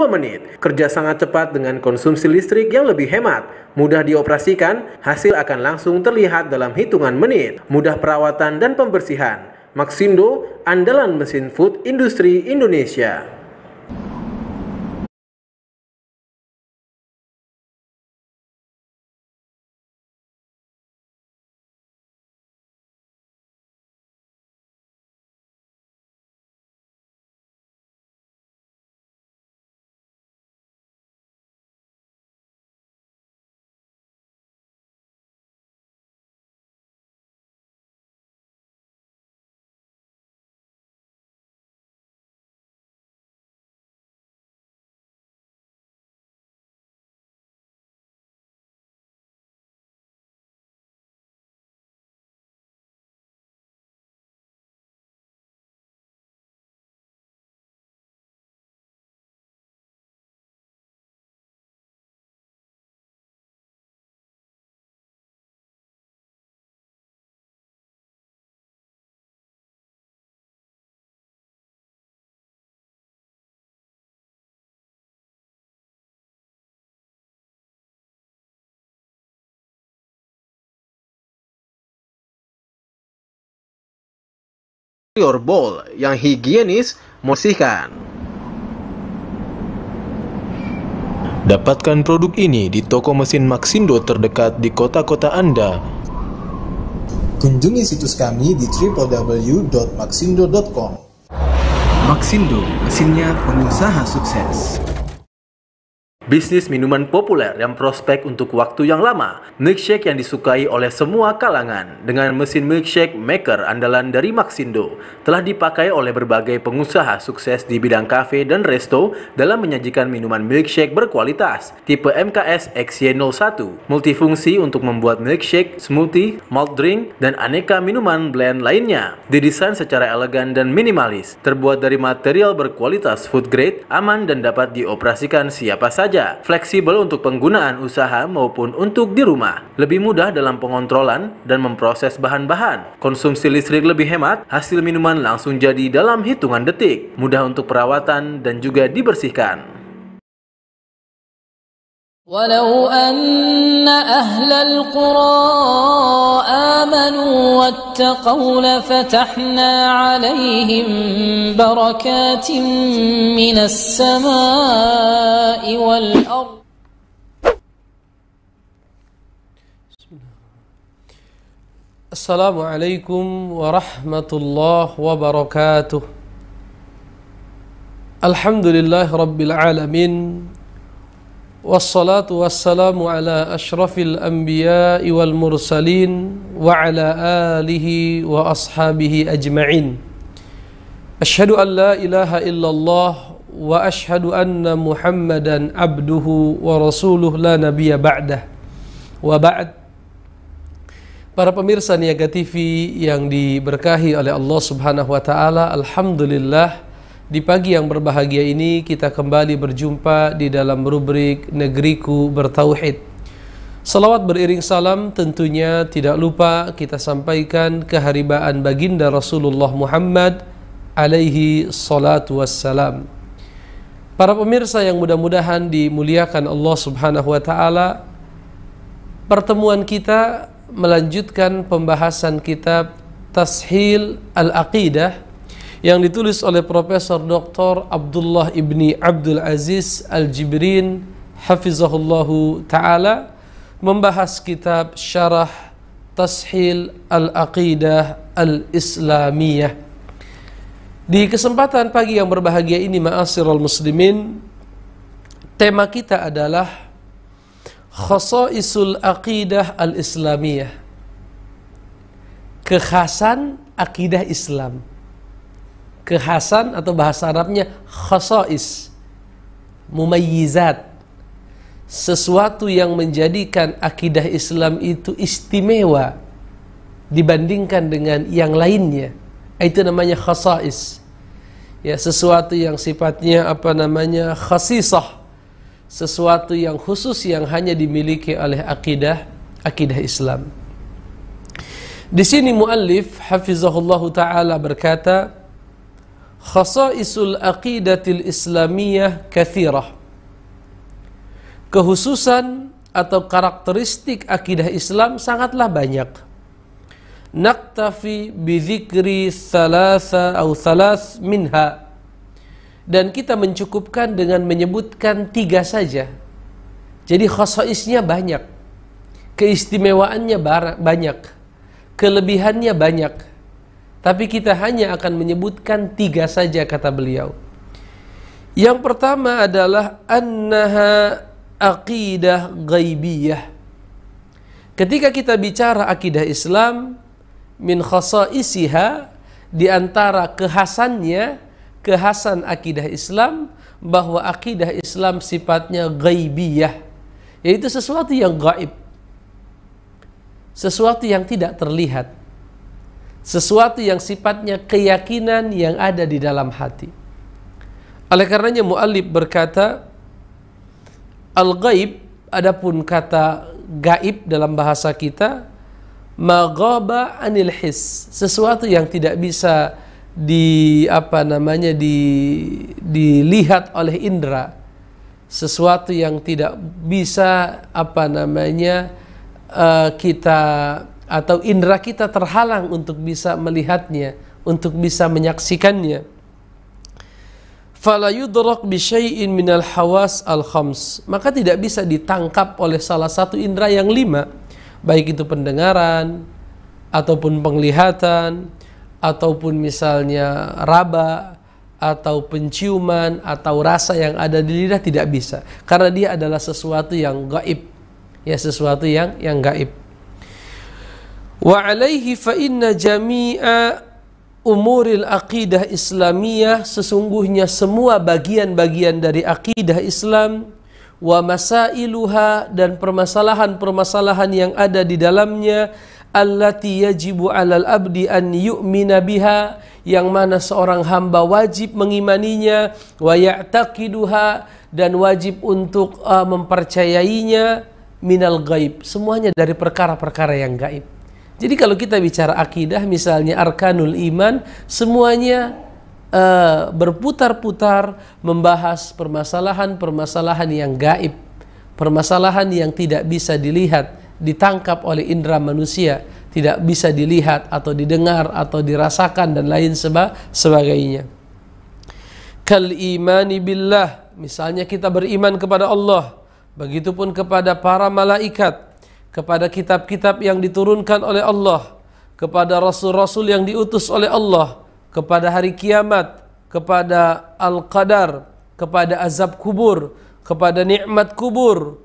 menit. Kerja sangat cepat dengan konsumsi listrik yang lebih hemat. Mudah dioperasikan, hasil akan langsung terlihat dalam hitungan menit. Mudah perawatan dan pembersihan. Maxindo, andalan mesin food industri Indonesia. Bowl yang higienis membersihkan. Dapatkan produk ini di toko mesin Maxindo terdekat di kota-kota Anda. Kunjungi situs kami di www.maxindo.com. Maxindo, mesinnya pengusaha sukses. Bisnis minuman populer yang prospek untuk waktu yang lama. Milkshake yang disukai oleh semua kalangan. Dengan mesin milkshake maker andalan dari Maxindo, telah dipakai oleh berbagai pengusaha sukses di bidang kafe dan resto dalam menyajikan minuman milkshake berkualitas. Tipe MKS XY01, multifungsi untuk membuat milkshake, smoothie, malt drink, dan aneka minuman blend lainnya. Didesain secara elegan dan minimalis, terbuat dari material berkualitas food grade, aman dan dapat dioperasikan siapa saja. Fleksibel untuk penggunaan usaha maupun untuk di rumah. Lebih mudah dalam pengontrolan dan memproses bahan-bahan. Konsumsi listrik lebih hemat, hasil minuman langsung jadi dalam hitungan detik. Mudah untuk perawatan dan juga dibersihkan. ولو أن أهل القرى آمنوا واتقوا لفتحنا عليهم بركات من السماء والأرض. السلام عليكم ورحمة الله وبركاته. الحمد لله رب العالمين. Wassalatu wassalamu ala ashrafil anbiya'i wal mursalin wa ala alihi wa ashabihi ajma'in. Ashhadu an la ilaha illallah wa ashhadu anna Muhammadan abduhu wa rasuluh la nabiyya ba'dah. Wa ba'd. Para pemirsa Niaga TV yang diberkahi oleh Allah Subhanahu wa taala, alhamdulillah di pagi yang berbahagia ini kita kembali berjumpa di dalam rubrik Negeriku Bertauhid. Salawat beriring salam tentunya tidak lupa kita sampaikan keharibaan baginda Rasulullah Muhammad alaihi salatu wassalam. Para pemirsa yang mudah-mudahan dimuliakan Allah Subhanahu wa taala, pertemuan kita melanjutkan pembahasan kitab Tashil Al-Aqidah yang ditulis oleh Profesor Dr. Abdullah ibni Abdul Aziz Al-Jibrin hafizahullahu ta'ala, membahas kitab Syarah Tashil Al-Aqidah Al-Islamiyah. Di kesempatan pagi yang berbahagia ini, ma'asyiral muslimin, tema kita adalah Khasaisul Aqidah Al-Islamiyah, kekhasan akidah Islam. Kekhasan atau bahasa Arabnya khasais, mumayyizat, sesuatu yang menjadikan akidah Islam itu istimewa dibandingkan dengan yang lainnya. Itu namanya khasais. Ya, sesuatu yang sifatnya khasisah, sesuatu yang khusus yang hanya dimiliki oleh akidah Islam. Di sini muallif hafizahullahu taala berkata, Khasaisul aqidatil islamiyah kathirah. Kehususan atau karakteristik akidah Islam sangatlah banyak. Naktafi bidzikri thalath minha. Dan kita mencukupkan dengan menyebutkan 3 saja. Jadi khasaisnya banyak, keistimewaannya banyak, kelebihannya banyak. Tapi kita hanya akan menyebutkan 3 saja, kata beliau. Yang pertama adalah annaha aqidah ghaibiyah. Ketika kita bicara akidah Islam, min khasaisiha, di antara kekhasan akidah Islam, bahwa akidah Islam sifatnya ghaibiyah, yaitu sesuatu yang gaib, sesuatu yang tidak terlihat, sesuatu yang sifatnya keyakinan yang ada di dalam hati. Oleh karenanya muallif berkata, al-ghaib, adapun kata gaib dalam bahasa kita, ma ghaba anil his, sesuatu yang tidak bisa dilihat oleh indera, sesuatu yang tidak bisa kita atau indera kita terhalang untuk bisa melihatnya, untuk bisa menyaksikannya. Fala yudrak bi syai'in minal hawas al-khams, maka tidak bisa ditangkap oleh salah satu indera yang 5, baik itu pendengaran ataupun penglihatan ataupun misalnya raba atau penciuman atau rasa yang ada di lidah, tidak bisa, karena dia adalah sesuatu yang gaib, ya, sesuatu yang gaib. Wa alaihi fa inna jami'a umuril aqidah islamiyah, sesungguhnya semua bagian-bagian dari akidah Islam, wa masailuha, dan permasalahan-permasalahan yang ada di dalamnya, allati yajibu 'alal abdi an yu'mina biha, yang mana seorang hamba wajib mengimaninya, wa ya'taqiduha, dan wajib untuk mempercayainya, minal gaib, semuanya dari perkara-perkara yang gaib. Jadi kalau kita bicara akidah, misalnya arkanul iman, semuanya berputar-putar membahas permasalahan-permasalahan yang gaib, permasalahan yang tidak bisa dilihat, ditangkap oleh indera manusia, tidak bisa dilihat atau didengar atau dirasakan dan lain sebagainya. Kal imani billah, misalnya kita beriman kepada Allah, begitupun kepada para malaikat, kepada kitab-kitab yang diturunkan oleh Allah, kepada rasul-rasul yang diutus oleh Allah, kepada hari kiamat, kepada al-qadar, kepada azab kubur, kepada nikmat kubur,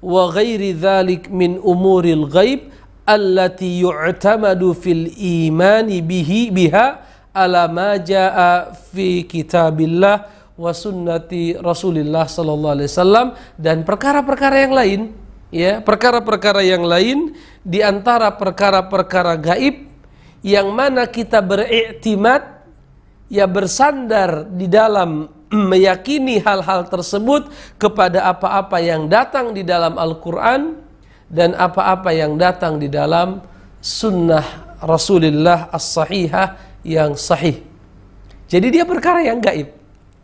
wa ghairi dzalik min umuril ghaib allati yu'tamadu fil imani biha ala ma jaa fi kitabillah wa sunnati Rasulillah sallallahu alaihi wasallam, dan perkara-perkara yang lain, ya, perkara-perkara yang lain di antara perkara-perkara gaib yang mana kita beriktimad, ya, bersandar di dalam meyakini hal-hal tersebut kepada apa-apa yang datang di dalam Al-Quran dan apa-apa yang datang di dalam sunnah Rasulullah as-sahihah yang sahih. Jadi dia perkara yang gaib.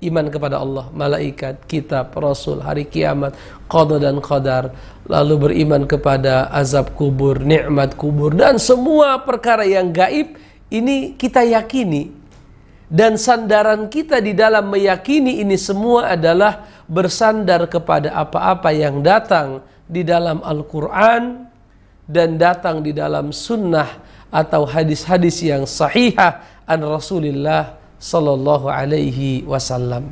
Iman kepada Allah, malaikat, kitab, rasul, hari kiamat, qada dan qadar, lalu beriman kepada azab kubur, nikmat kubur, dan semua perkara yang gaib ini kita yakini. Dan sandaran kita di dalam meyakini ini semua adalah bersandar kepada apa-apa yang datang di dalam Al-Quran dan datang di dalam sunnah atau hadis-hadis yang sahihah an Rasulullah sallallahu alaihi wasallam.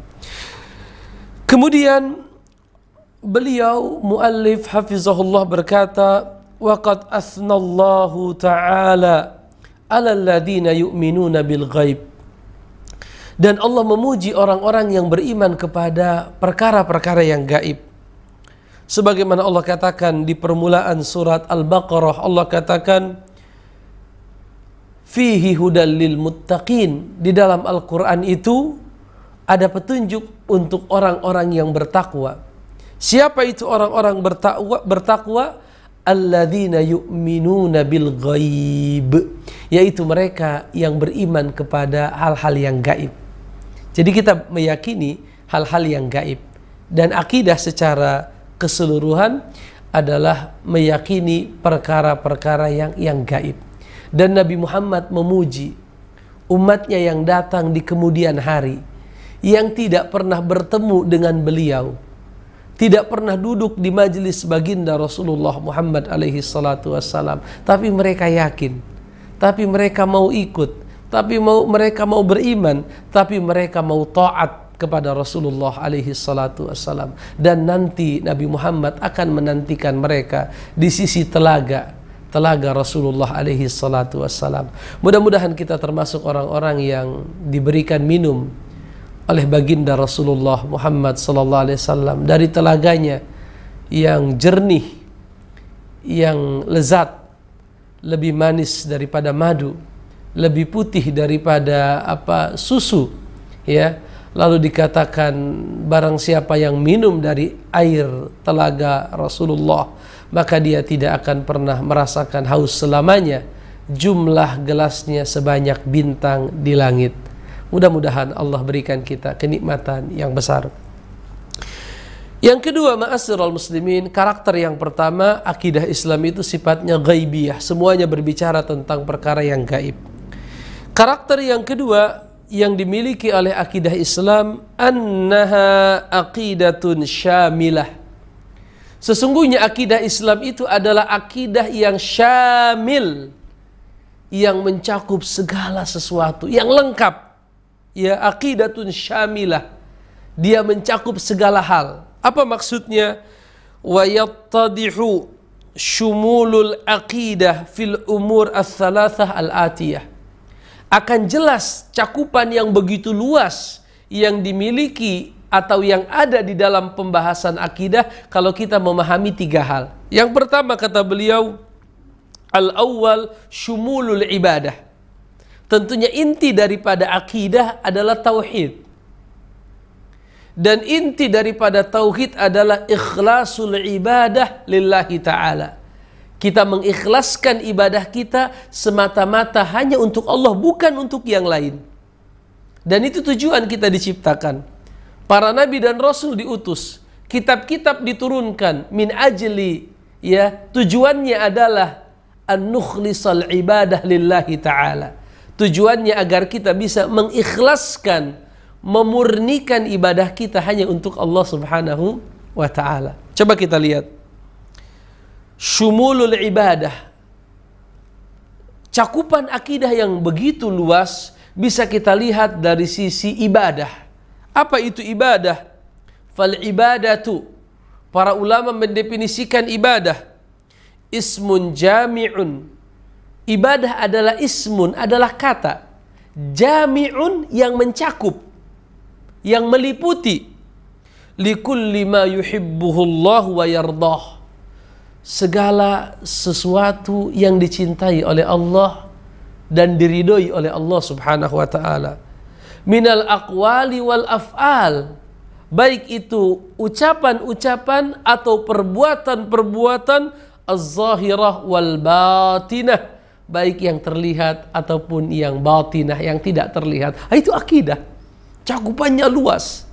Kemudian beliau muallif hafizahullah berkata, waqad athnallahu ta'ala 'alal ladzina yu'minuna bil ghaib, dan Allah memuji orang-orang yang beriman kepada perkara-perkara yang gaib. Sebagaimana Allah katakan di permulaan surat Al-Baqarah, Allah katakan fihi hudal lil muttaqin, di dalam Al-Quran itu ada petunjuk untuk orang-orang yang bertakwa. Siapa itu orang-orang bertakwa? Alladzina yu'minuna bil ghaib, yaitu mereka yang beriman kepada hal-hal yang gaib. Jadi kita meyakini hal-hal yang gaib. Dan akidah secara keseluruhan adalah meyakini perkara-perkara yang gaib. Dan Nabi Muhammad memuji umatnya yang datang di kemudian hari, yang tidak pernah bertemu dengan beliau, tidak pernah duduk di majelis baginda Rasulullah Muhammad alaihi salatu wassalam, tapi mereka yakin, tapi mereka mau ikut, tapi mereka mau beriman, tapi mereka mau taat kepada Rasulullah alaihi salatu wassalam. Dan nanti Nabi Muhammad akan menantikan mereka di sisi telaga Rasulullah alaihi salatu wassalam. Mudah-mudahan kita termasuk orang-orang yang diberikan minum oleh baginda Rasulullah Muhammad sallallahu alaihi wasallam dari telaganya yang jernih, yang lezat, lebih manis daripada madu, lebih putih daripada susu, ya. Lalu dikatakan barang siapa yang minum dari air telaga Rasulullah, maka dia tidak akan pernah merasakan haus selamanya. Jumlah gelasnya sebanyak bintang di langit. Mudah-mudahan Allah berikan kita kenikmatan yang besar. Yang kedua, ma'asyiral muslimin, karakter yang pertama, akidah Islam itu sifatnya ghaibiyah. Semuanya berbicara tentang perkara yang gaib. Karakter yang kedua yang dimiliki oleh akidah Islam, annaha aqidatun syamilah. Sesungguhnya akidah Islam itu adalah akidah yang syamil, yang mencakup segala sesuatu, yang lengkap. Ya, aqidatun syamilah. Dia mencakup segala hal. Apa maksudnya? Wa yattadihu syumulul aqidah fil umur ats-tsalatsah al-atiyah. Akan jelas cakupan yang begitu luas yang dimiliki atau yang ada di dalam pembahasan akidah kalau kita memahami tiga hal. Yang pertama, kata beliau, al-awwal syumulul ibadah. Tentunya inti daripada akidah adalah tauhid. Dan inti daripada tauhid adalah ikhlasul ibadah lillahi ta'ala. Kita mengikhlaskan ibadah kita semata-mata hanya untuk Allah, bukan untuk yang lain. Dan itu tujuan kita diciptakan. Para nabi dan rasul diutus, kitab-kitab diturunkan min ajli, ya, tujuannya adalah an-nukhlisal ibadah lillahi ta'ala. Tujuannya agar kita bisa mengikhlaskan, memurnikan ibadah kita hanya untuk Allah subhanahu wa ta'ala. Coba kita lihat syumulul ibadah, cakupan akidah yang begitu luas bisa kita lihat dari sisi ibadah. Apa itu ibadah? Fal ibadatu, para ulama mendefinisikan ibadah, ismun jami'un. Ibadah adalah ismun, adalah kata, jami'un yang mencakup, yang meliputi, likulli ma yuhibbuhullah wa yardah, segala sesuatu yang dicintai oleh Allah dan diridhoi oleh Allah subhanahu wa ta'ala. Minal aqwali wal af'al, baik itu ucapan-ucapan atau perbuatan-perbuatan, az-zahirah wal batinah, baik yang terlihat ataupun yang batinah, yang tidak terlihat. Itu akidah, cakupannya luas.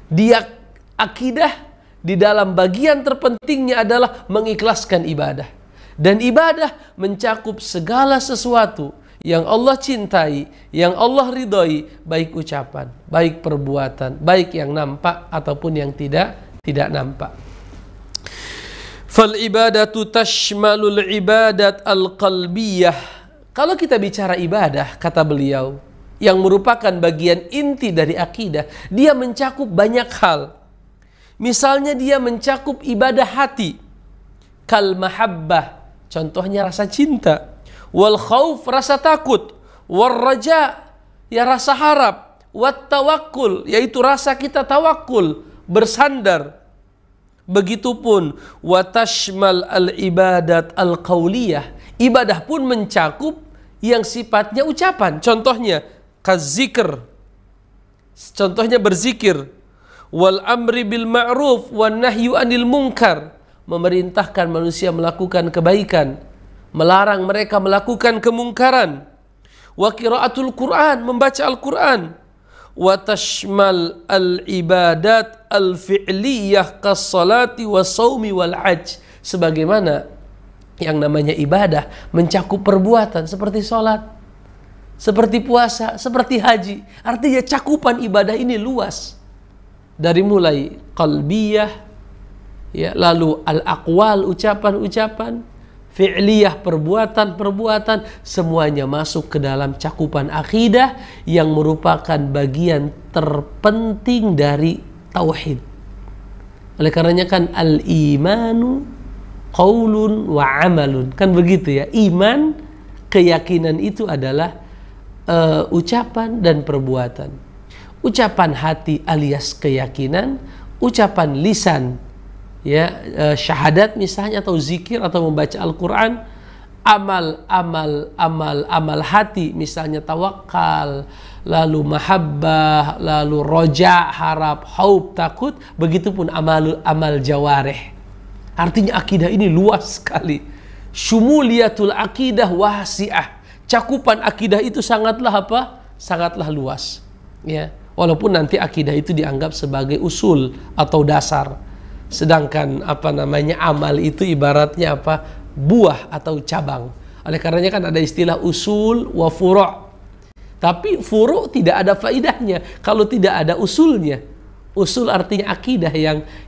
Dia akidah di dalam bagian terpentingnya adalah mengikhlaskan ibadah. Dan ibadah mencakup segala sesuatu yang Allah cintai, yang Allah ridhoi, baik ucapan, baik perbuatan, baik yang nampak ataupun yang tidak nampak. Fal ibadatu tashmalul ibadat al-qalbiyah. Kalau kita bicara ibadah, kata beliau, yang merupakan bagian inti dari akidah, dia mencakup banyak hal. Misalnya dia mencakup ibadah hati, kal mahabbah, contohnya rasa cinta, wal khauf, rasa takut, wal raja, ya rasa harap, wat tawakkul, yaitu rasa kita tawakul, bersandar. Begitupun watashmal al ibadat al qauliyah, ibadah pun mencakup yang sifatnya ucapan, contohnya kazikr, contohnya berzikir, wal amri bil ma'ruf wan nahyu anil munkar, memerintahkan manusia melakukan kebaikan, melarang mereka melakukan kemungkaran, wa qiraatul Quran, membaca Al-Quran, wa tashmal al-ibadat al-fi'liyah kas-salati was-shaumi wal-hajj. Sebagaimana yang namanya ibadah mencakup perbuatan seperti sholat, seperti puasa, seperti haji. Artinya cakupan ibadah ini luas. Dari mulai qalbiyah, ya, lalu al-aqwal, ucapan-ucapan, fi'liyah, perbuatan-perbuatan, semuanya masuk ke dalam cakupan akidah yang merupakan bagian terpenting dari tauhid. Oleh karenanya kan al-imanu qaulun wa amalun, kan begitu ya. Iman, keyakinan itu adalah ucapan dan perbuatan. Ucapan hati alias keyakinan, ucapan lisan, ya, syahadat misalnya, atau zikir, atau membaca Al-Quran. Amal hati misalnya tawakal, lalu mahabbah, lalu roja, harap, haub, takut. Begitupun amal jawareh. Artinya akidah ini luas sekali. Syumuliyatul akidah wasi'ah. Cakupan akidah itu sangatlah apa? Sangatlah luas. Ya, walaupun nanti akidah itu dianggap sebagai usul atau dasar. Sedangkan apa namanya amal itu ibaratnya apa? Buah atau cabang. Oleh karenanya kan ada istilah usul wa furu'. Tapi furu' tidak ada faidahnya kalau tidak ada usulnya. Usul artinya akidah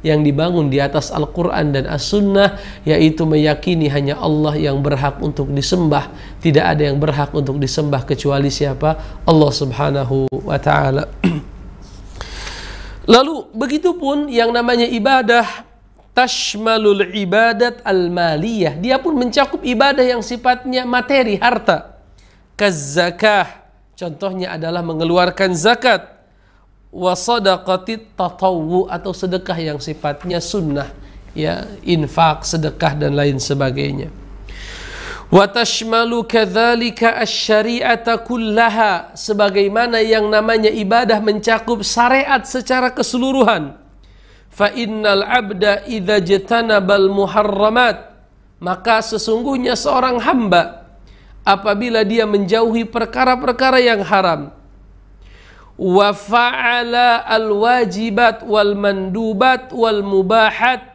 yang dibangun di atas Al-Quran dan As-Sunnah, yaitu meyakini hanya Allah yang berhak untuk disembah. Tidak ada yang berhak untuk disembah kecuali siapa? Allah Subhanahu wa ta'ala. Lalu begitupun yang namanya ibadah tashmalul ibadat al-maliyah. Dia pun mencakup ibadah yang sifatnya materi, harta. Kaz-zakah, contohnya adalah mengeluarkan zakat. Wa sadaqatit tatawwu, atau sedekah yang sifatnya sunnah, ya, infak, sedekah dan lain sebagainya. Wa tashmalu kadzalika asy-syari'ata kullaha, sebagaimana yang namanya ibadah mencakup syariat secara keseluruhan. Fa innal 'abda idza jatanabal muharramat, maka sesungguhnya seorang hamba apabila dia menjauhi perkara-perkara yang haram, wa fa'ala al-wajibat wal mandubat wal mubahat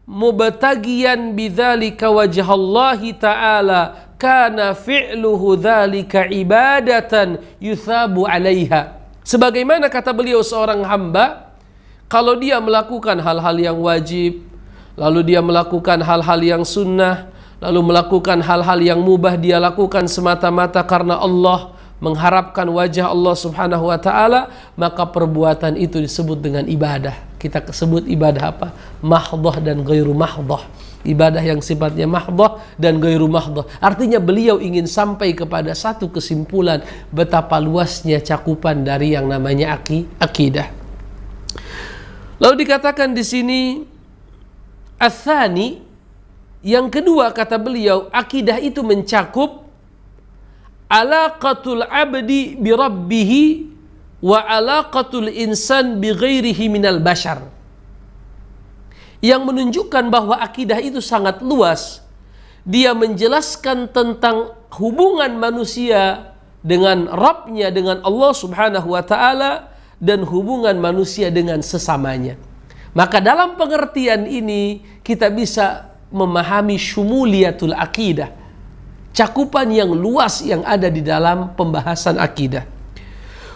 mubtagiyan bidzalika wajhallahi ta'ala, kana fi'luhu dzalika ibadatan yuthabu 'alaiha. Sebagaimana kata beliau, seorang hamba kalau dia melakukan hal-hal yang wajib, lalu dia melakukan hal-hal yang sunnah, lalu melakukan hal-hal yang mubah, dia lakukan semata-mata karena Allah, mengharapkan wajah Allah Subhanahu wa ta'ala, maka perbuatan itu disebut dengan ibadah. Kita sebut ibadah apa? Mahdhah dan ghairu mahdhah. Ibadah yang sifatnya mahdhah dan ghairu mahdhah. Artinya beliau ingin sampai kepada satu kesimpulan betapa luasnya cakupan dari yang namanya akidah. Lalu dikatakan di sini ats-tsani, yang kedua kata beliau, akidah itu mencakup alaqatul abdi bi rabbih wa alaqatul insan bi ghairihi minal bashar, yang menunjukkan bahwa akidah itu sangat luas. Dia menjelaskan tentang hubungan manusia dengan Rabbnya, dengan Allah Subhanahu wa ta'ala, dan hubungan manusia dengan sesamanya. Maka dalam pengertian ini kita bisa memahami syumuliyatul akidah, cakupan yang luas yang ada di dalam pembahasan akidah.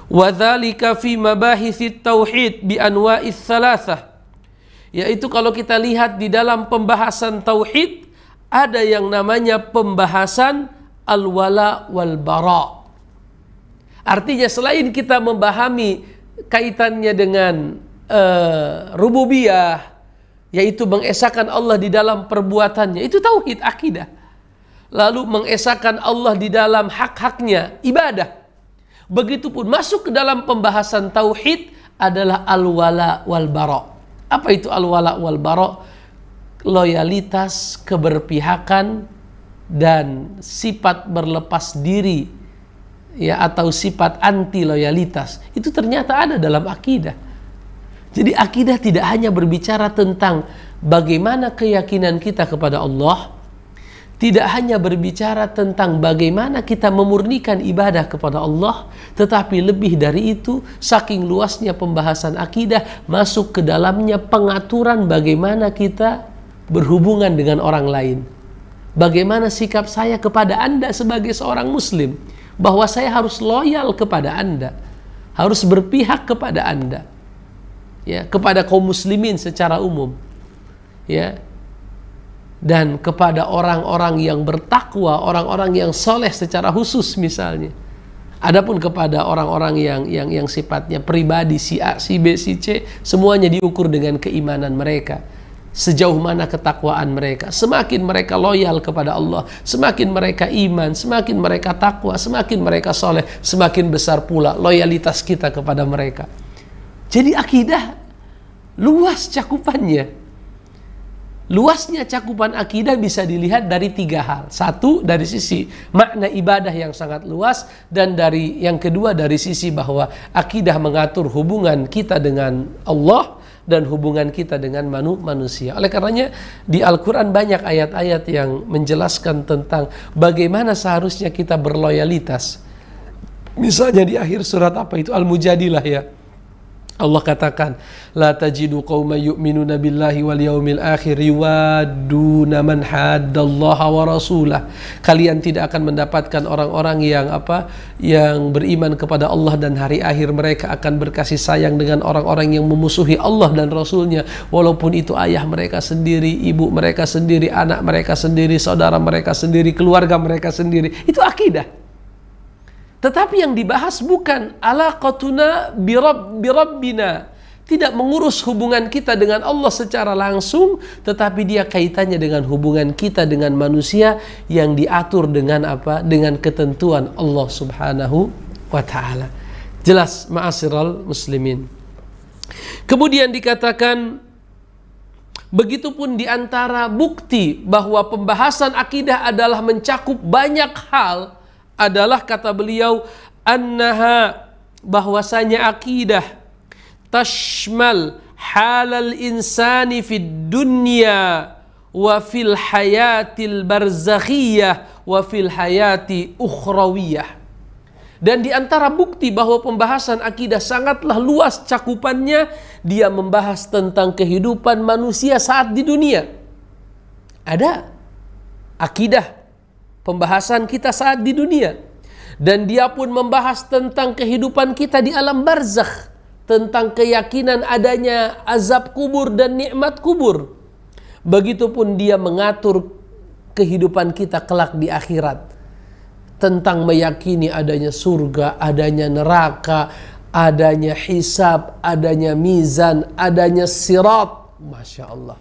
Wa dzalika fi mabahitsit tauhid bi anwa'its tsalatsah, yaitu kalau kita lihat di dalam pembahasan tauhid ada yang namanya pembahasan al-wala wal bara. Artinya selain kita memahami kaitannya dengan rububiyah, yaitu mengesahkan Allah di dalam perbuatannya, itu tauhid akidah. Lalu mengesahkan Allah di dalam hak-haknya, ibadah. Begitupun masuk ke dalam pembahasan tauhid adalah al-wala wal bara. Apa itu al-wala wal bara? Loyalitas, keberpihakan, dan sifat berlepas diri, ya, atau sifat anti loyalitas. Itu ternyata ada dalam akidah. Jadi akidah tidak hanya berbicara tentang bagaimana keyakinan kita kepada Allah, tidak hanya berbicara tentang bagaimana kita memurnikan ibadah kepada Allah, tetapi lebih dari itu, saking luasnya pembahasan akidah, masuk ke dalamnya pengaturan bagaimana kita berhubungan dengan orang lain. Bagaimana sikap saya kepada Anda sebagai seorang muslim, bahwa saya harus loyal kepada Anda, harus berpihak kepada Anda, ya, kepada kaum muslimin secara umum, ya, dan kepada orang-orang yang bertakwa, orang-orang yang soleh secara khusus misalnya. Adapun kepada orang-orang yang sifatnya pribadi, si A, si B, si C, semuanya diukur dengan keimanan mereka. Sejauh mana ketakwaan mereka. Semakin mereka loyal kepada Allah, semakin mereka iman, semakin mereka takwa, semakin mereka soleh, semakin besar pula loyalitas kita kepada mereka. Jadi akidah luas cakupannya. Luasnya cakupan akidah bisa dilihat dari 3 hal. Satu, dari sisi makna ibadah yang sangat luas, dan yang kedua dari sisi bahwa akidah mengatur hubungan kita dengan Allah dan hubungan kita dengan manusia. Oleh karenanya di Al-Quran banyak ayat-ayat yang menjelaskan tentang bagaimana seharusnya kita berloyalitas. Misalnya di akhir surat apa itu? Al-Mujadilah, ya. Allah katakan, la tajidu qauman yu'minuna billahi wal yaumil akhir yuwadduna man haddallaha wa rasulah. Kalian tidak akan mendapatkan orang-orang yang beriman kepada Allah dan hari akhir, mereka akan berkasih sayang dengan orang-orang yang memusuhi Allah dan Rasulnya, walaupun itu ayah mereka sendiri, ibu mereka sendiri, anak mereka sendiri, saudara mereka sendiri, keluarga mereka sendiri. Itu akidah. Tetapi yang dibahas bukan alaqatuna birabbina, tidak mengurus hubungan kita dengan Allah secara langsung, tetapi dia kaitannya dengan hubungan kita dengan manusia yang diatur dengan apa? Dengan ketentuan Allah Subhanahu wa taala. Jelas, ma'asyiral muslimin. Kemudian dikatakan, begitupun di antara bukti bahwa pembahasan akidah adalah mencakup banyak hal adalah, kata beliau, annaha, bahwasanya akidah tashmal halal insani fid dunya wa fil hayatil barzakhiyah wa fil hayati ukhrawiyah. Dan di antara bukti bahwa pembahasan akidah sangatlah luas cakupannya, dia membahas tentang kehidupan manusia saat di dunia. Ada akidah pembahasan kita saat di dunia, dan dia pun membahas tentang kehidupan kita di alam barzakh, tentang keyakinan adanya azab kubur dan nikmat kubur. Begitupun dia mengatur kehidupan kita kelak di akhirat, tentang meyakini adanya surga, adanya neraka, adanya hisab, adanya mizan, adanya sirat. Masya Allah.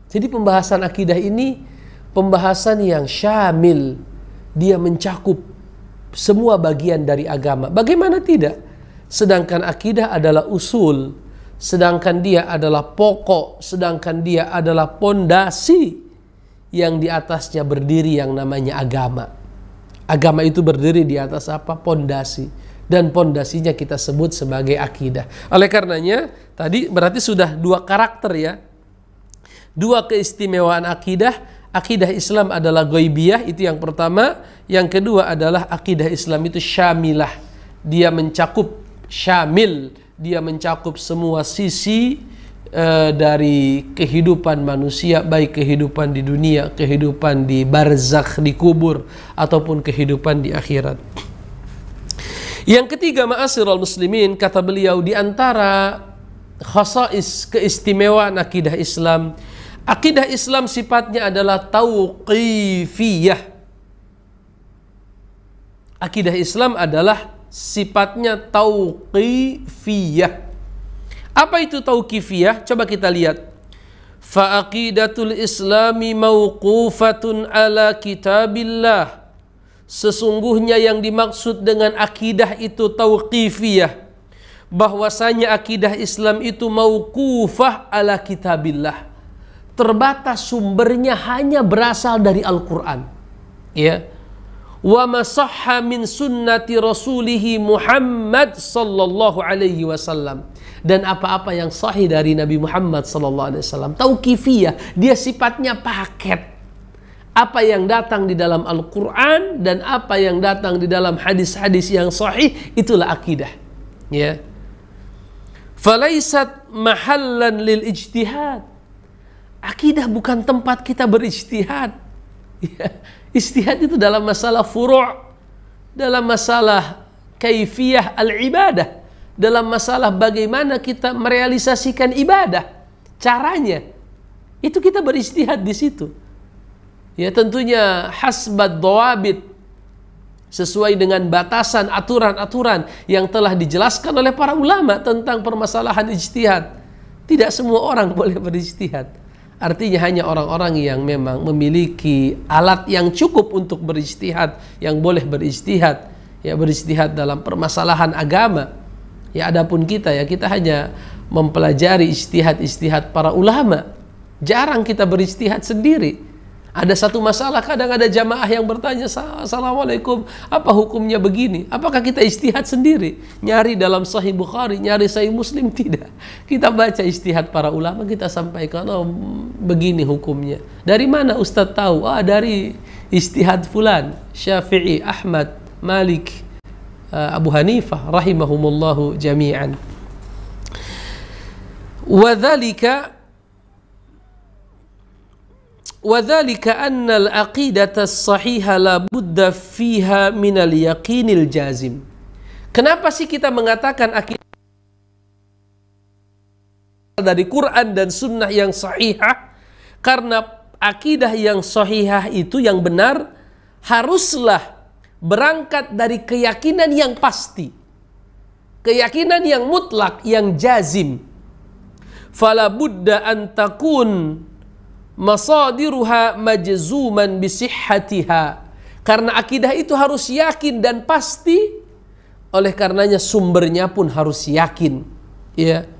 Jadi pembahasan akidah ini pembahasan yang syamil, dia mencakup semua bagian dari agama. Bagaimana tidak? Sedangkan akidah adalah usul, sedangkan dia adalah pokok, sedangkan dia adalah pondasi yang di atasnya berdiri yang namanya agama. Agama itu berdiri di atas apa? Pondasi. Dan pondasinya kita sebut sebagai akidah. Oleh karenanya, tadi berarti sudah 2 karakter, ya. 2 keistimewaan akidah. Akidah Islam adalah ghaibiyah, itu yang pertama. Yang kedua adalah akidah Islam itu syamilah. Dia mencakup, syamil, dia mencakup semua sisi dari kehidupan manusia, baik kehidupan di dunia, kehidupan di barzakh, di kubur, ataupun kehidupan di akhirat. Yang ketiga, ma'asyiral muslimin, kata beliau, di antara khasais, keistimewaan akidah Islam, akidah Islam sifatnya adalah tauqifiyah. Akidah Islam adalah sifatnya tauqifiyah. Apa itu tauqifiyah? Coba kita lihat. Fa aqidatul islami mauqufatun ala kitabillah. Sesungguhnya yang dimaksud dengan akidah itu tauqifiyah, bahwasanya akidah Islam itu mauqufah ala kitabillah. Terbatas, sumbernya hanya berasal dari Al-Quran, ya. Wa masahha min sunnati rasulih Muhammad sallallahu alaihi wasallam, dan apa-apa yang sahih dari Nabi Muhammad sallallahu alaihi wasallam. Tauqifiyah, dia sifatnya paket. apa yang datang di dalam Al-Quran dan apa yang datang di dalam hadis-hadis yang sahih, itulah akidah. Ya. Falaisat mahallan lil ijtihad. Akidah bukan tempat kita berijtihad. Ya. Ijtihad itu dalam masalah furu', dalam masalah kaifiyah al-ibadah, dalam masalah bagaimana kita merealisasikan ibadah, caranya. Itu kita berijtihad di situ. Ya, tentunya hasbad dawabit, sesuai dengan batasan aturan-aturan yang telah dijelaskan oleh para ulama tentang permasalahan ijtihad. Tidak semua orang boleh berijtihad. Artinya hanya orang-orang yang memang memiliki alat yang cukup untuk berijtihad yang boleh berijtihad. Ya, berijtihad dalam permasalahan agama. Ya, adapun kita, ya kita hanya mempelajari ijtihad-ijtihad para ulama. Jarang kita berijtihad sendiri. Ada satu masalah, kadang ada jamaah yang bertanya, Assalamualaikum, apa hukumnya begini? Apakah kita ijtihad sendiri? Nyari dalam Sahih Bukhari, nyari Sahih Muslim? Tidak. Kita baca ijtihad para ulama, kita sampaikan, oh begini hukumnya. Dari mana Ustadz tahu? Dari ijtihad fulan, Syafi'i, Ahmad, Malik, Abu Hanifah, rahimahumullahu jami'an. وذلك أن العقيدة الصحيحة لا بد فيها من اليقين الجازم. Kenapa sih kita mengatakan akidah dari Quran dan Sunnah yang sahihah? Karena akidah yang sahihah itu, yang benar, haruslah berangkat dari keyakinan yang pasti, keyakinan yang mutlak, yang jazim. Fala budda an takun masadiruha majzuman bisihhatiha. Karena akidah itu harus yakin dan pasti, oleh karenanya sumbernya pun harus yakin. Ya.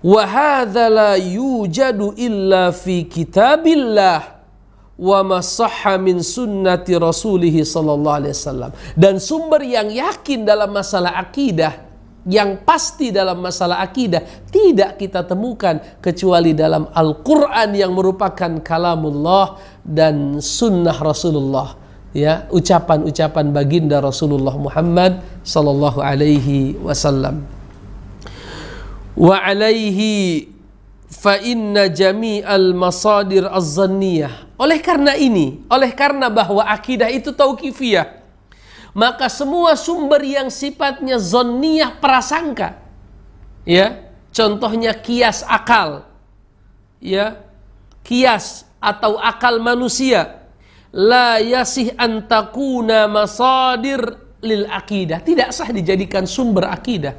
Wa hadza la yujadu illa fi kitabillah wa ma sahha min sunnati rasulih sallallahu alaihi wasallam. Dan sumber yang yakin dalam masalah akidah, yang pasti dalam masalah akidah, tidak kita temukan kecuali dalam Al-Quran yang merupakan kalamullah dan sunnah Rasulullah, ya, ucapan-ucapan baginda Rasulullah Muhammad sallallahu alaihi wasallam. Wa alaihi fa inna jami'al masadir az-zanniyah. Oleh karena ini, oleh karena bahwa akidah itu tauqifiyah, maka semua sumber yang sifatnya zonniyah, prasangka, ya, contohnya kias akal, ya, kias atau akal manusia, la yasih antakuna masadir lil akidah, tidak sah dijadikan sumber akidah.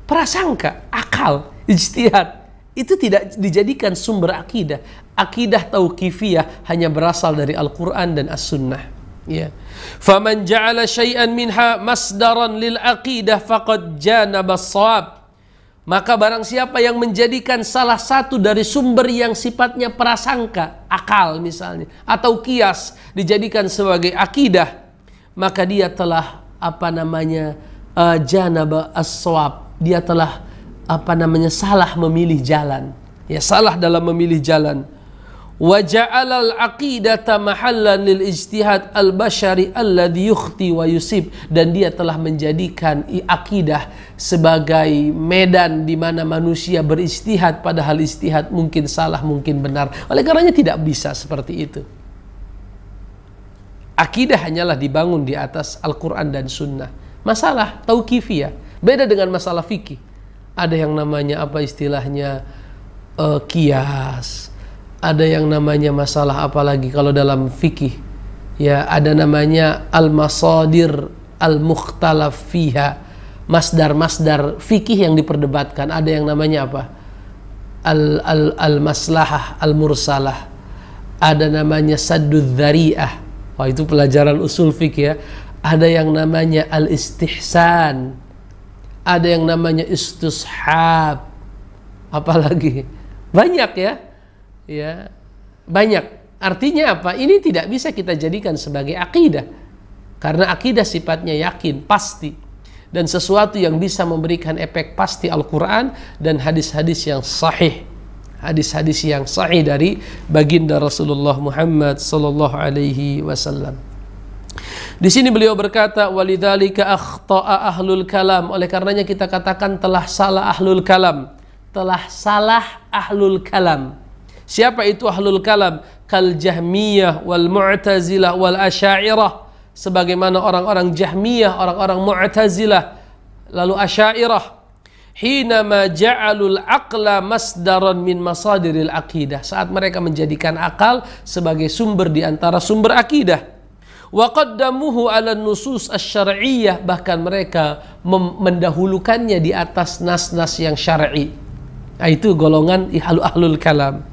Prasangka, akal, ijtihad, itu tidak dijadikan sumber akidah. Akidah tauqifiyah hanya berasal dari Al-Quran dan As-Sunnah. Ya. Faman ja'ala syai'an minha masdaran lil aqidah faqad janaba as-shawab. Maka barang siapa yang menjadikan salah satu dari sumber yang sifatnya prasangka, akal misalnya, atau kias, dijadikan sebagai akidah, maka dia telah janaba as-shawab. Dia telah salah memilih jalan. Ya, salah dalam memilih jalan. Wa ja'alal aqidata mahallan lil ijtihad al-bashari alladhi yukhti wa yusib. Dan dia telah menjadikan akidah sebagai medan di mana manusia berijtihad, padahal ijtihad mungkin salah, mungkin benar. Oleh karenanya tidak bisa seperti itu. Akidah hanyalah dibangun di atas Al-Quran dan Sunnah. Masalah tauqifiyah beda dengan masalah fikih. Ada yang namanya istilahnya qiyas. Ada yang namanya masalah apalagi kalau dalam fikih, ya, ada namanya al-masadir al-mukhtalaf fiha, masdar-masdar fikih yang diperdebatkan. Ada yang namanya al-maslahah al-mursalah. Ada namanya saddud dzari'ah. Wah, itu pelajaran usul fikih, ya. Ada yang namanya al-istihsan. Ada yang namanya istishab. Apalagi banyak, ya. Ya, banyak. Artinya apa? Ini tidak bisa kita jadikan sebagai akidah. Karena akidah sifatnya yakin, pasti. Dan sesuatu yang bisa memberikan efek pasti Al-Quran dan hadis-hadis yang sahih. hadis-hadis yang sahih dari baginda Rasulullah Muhammad sallallahu alaihi wasallam. Di sini beliau berkata, walidzalika akhta'a ahlul kalam, oleh karenanya kita katakan telah salah ahlul kalam. Telah salah ahlul kalam. Siapa itu ahlul kalam? Kal Jahmiyah wal Mu'tazilah wal Asy'ariyah, sebagaimana orang-orang Jahmiyah, orang-orang Mu'tazilah, lalu Asy'ariyah. Hinama ja'alul aqla masdaran min masadiril aqidah, saat mereka menjadikan akal sebagai sumber di antara sumber akidah. Wa qaddamuhu 'ala nusus asy-syar'iyyah, bahkan mereka mendahulukannya di atas nas-nas yang syar'i. Nah, itu golongan ahlul kalam.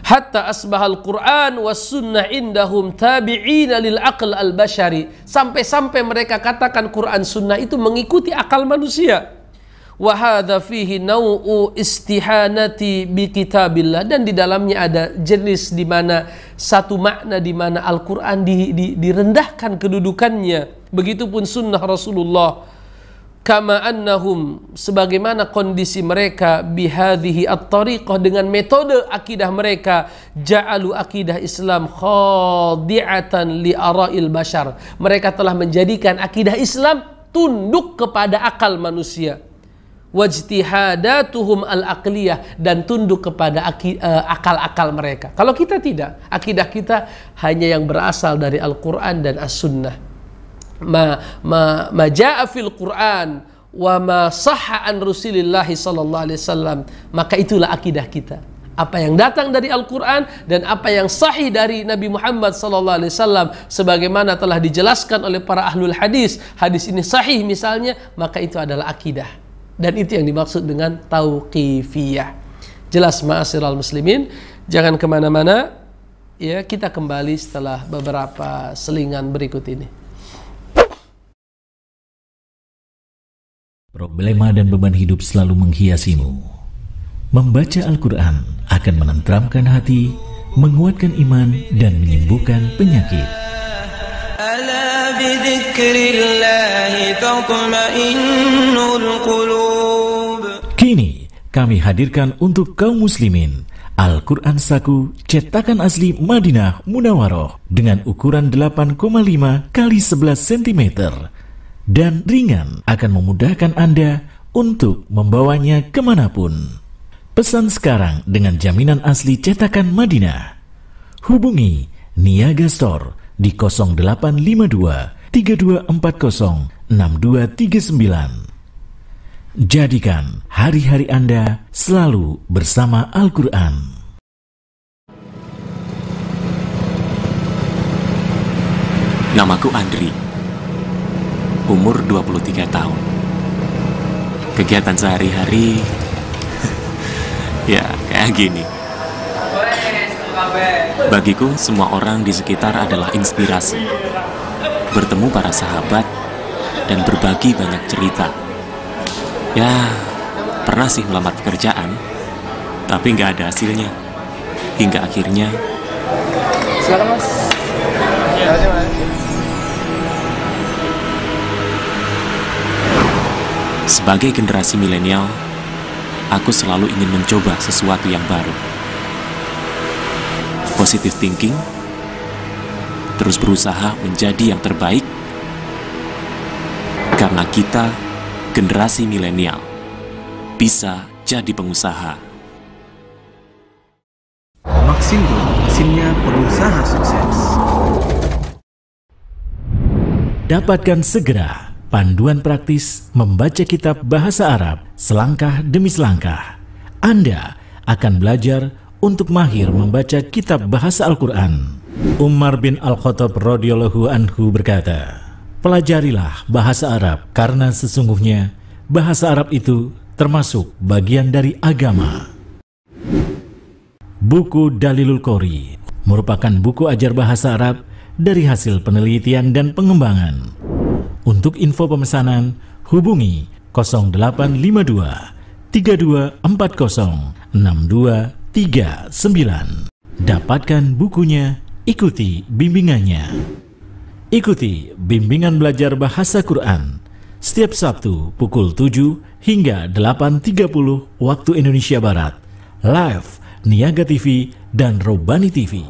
Hatta asbahal Quran was sunnah indahum tabi'ina lil aql al bashari, sampai-sampai mereka katakan Quran sunnah itu mengikuti akal manusia. Wa hadza fihi nau'u istihanati bi kitabillah, dan di dalamnya ada jenis di mana satu makna di mana Al-Qur'an direndahkan kedudukannya, begitupun sunnah Rasulullah. Kama annahum, sebagaimana kondisi mereka, bihadhihi at-tariqah, dengan metode akidah mereka, ja'alu akidah Islam khadi'atan li ara'il bashar, mereka telah menjadikan akidah Islam tunduk kepada akal manusia. Wajtihadatuhum al-aqliyah, dan tunduk kepada akal-akal mereka. Kalau kita tidak, akidah kita hanya yang berasal dari Al-Quran dan As-Sunnah. Ma ja'a fil Quran wa ma sahha an Rasulillah sallallahu alaihi wasallam, maka itulah akidah kita. Apa yang datang dari Al-Quran dan apa yang sahih dari Nabi Muhammad sallallahu alaihi wasallam, sebagaimana telah dijelaskan oleh para ahlul hadis, hadis ini sahih misalnya, maka itu adalah akidah. Dan itu yang dimaksud dengan tauqifiyah. Jelas ma'asyiral muslimin, jangan kemana-mana, ya, kita kembali setelah beberapa selingan berikut ini. Problema dan beban hidup selalu menghiasimu. Membaca Al-Quran akan menenteramkan hati, menguatkan iman, dan menyembuhkan penyakit. Ala bidzikrillahi tatma'innul qulub. Kini kami hadirkan untuk kaum muslimin Al-Quran Saku cetakan asli Madinah Munawwaroh dengan ukuran 8,5 x 11 cm dan ringan, akan memudahkan Anda untuk membawanya kemanapun. Pesan sekarang dengan jaminan asli cetakan Madinah. Hubungi Niaga Store di 0852 3240 6239. Jadikan hari-hari Anda selalu bersama Al-Quran. Namaku Andri, umur 23 tahun. Kegiatan sehari-hari ya kayak gini. Bagiku semua orang di sekitar adalah inspirasi. Bertemu para sahabat dan berbagi banyak cerita. Ya, pernah sih melamar pekerjaan, tapi nggak ada hasilnya. Hingga akhirnya silakan mas. Sebagai generasi milenial, aku selalu ingin mencoba sesuatu yang baru. Positive thinking, terus berusaha menjadi yang terbaik, karena kita, generasi milenial, bisa jadi pengusaha. Maxindo, mesinnya pengusaha sukses. Dapatkan segera panduan praktis membaca kitab bahasa Arab selangkah demi selangkah. Anda akan belajar untuk mahir membaca kitab bahasa Al-Quran. Umar bin Al-Khattab radhiyallahu anhu berkata, pelajarilah bahasa Arab karena sesungguhnya bahasa Arab itu termasuk bagian dari agama. Buku Dalilul Qori merupakan buku ajar bahasa Arab dari hasil penelitian dan pengembangan. Untuk info pemesanan, hubungi 0852 3240 6239. Dapatkan bukunya, ikuti bimbingannya. Ikuti bimbingan belajar bahasa Quran setiap Sabtu pukul 7 hingga 8.30 waktu Indonesia Barat, live Niaga TV, dan Robani TV.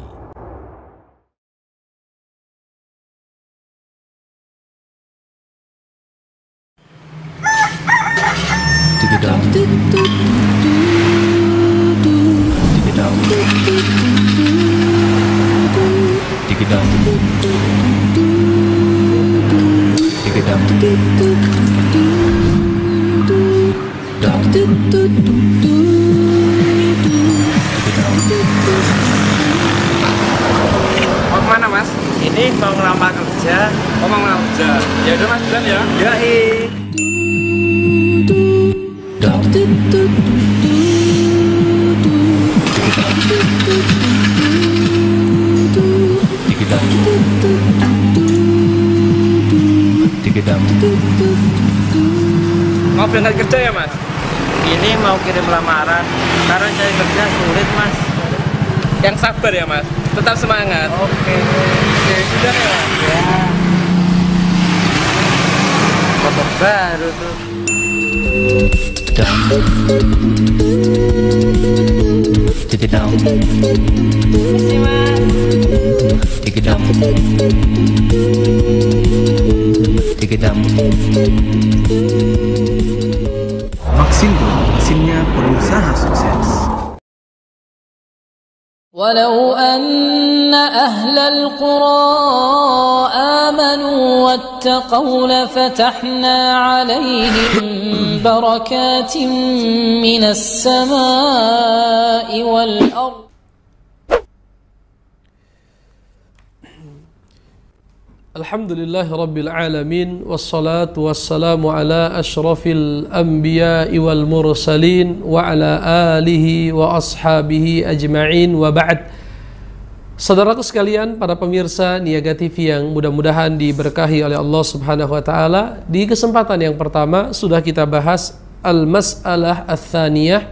Mau kemana mas? Ini mau ngelamar kerja. Oh mau ngelamar kerja. Ya udah mas, jalan ya. Mau berangkat kerja ya mas? Ini mau kirim lamaran karena cari kerja sulit mas. Yang sabar ya mas, tetap semangat. Oke, Sudah ya mas? ya. Babak baru tuh. Terima Maxindo, mesinnya pengusaha sukses. ولو أن أهل القرى آمنوا واتقوا لفتحنا عليهم بركات من السماء والأرض Alhamdulillahi Rabbil Alamin. Wassalatu wassalamu ala ashrafil anbiya'i wal mursalin wa ala alihi wa ashabihi ajma'in wa ba'd. Saudaraku sekalian, para pemirsa Niaga TV yang mudah-mudahan diberkahi oleh Allah Subhanahu wa taala, di kesempatan yang pertama sudah kita bahas al-mas'alah ats-tsaniyah,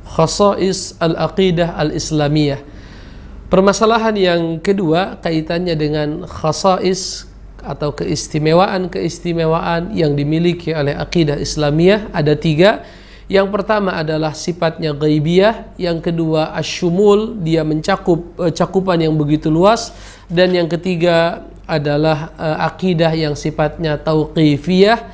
khasa'is al-aqidah al-islamiyah. Permasalahan yang kedua kaitannya dengan khasa'is atau keistimewaan-keistimewaan yang dimiliki oleh akidah Islamiyah. Ada 3. Yang pertama adalah sifatnya ghaibiyah, yang kedua asyumul, dia mencakup cakupan yang begitu luas, dan yang ketiga adalah akidah yang sifatnya tauqifiyah,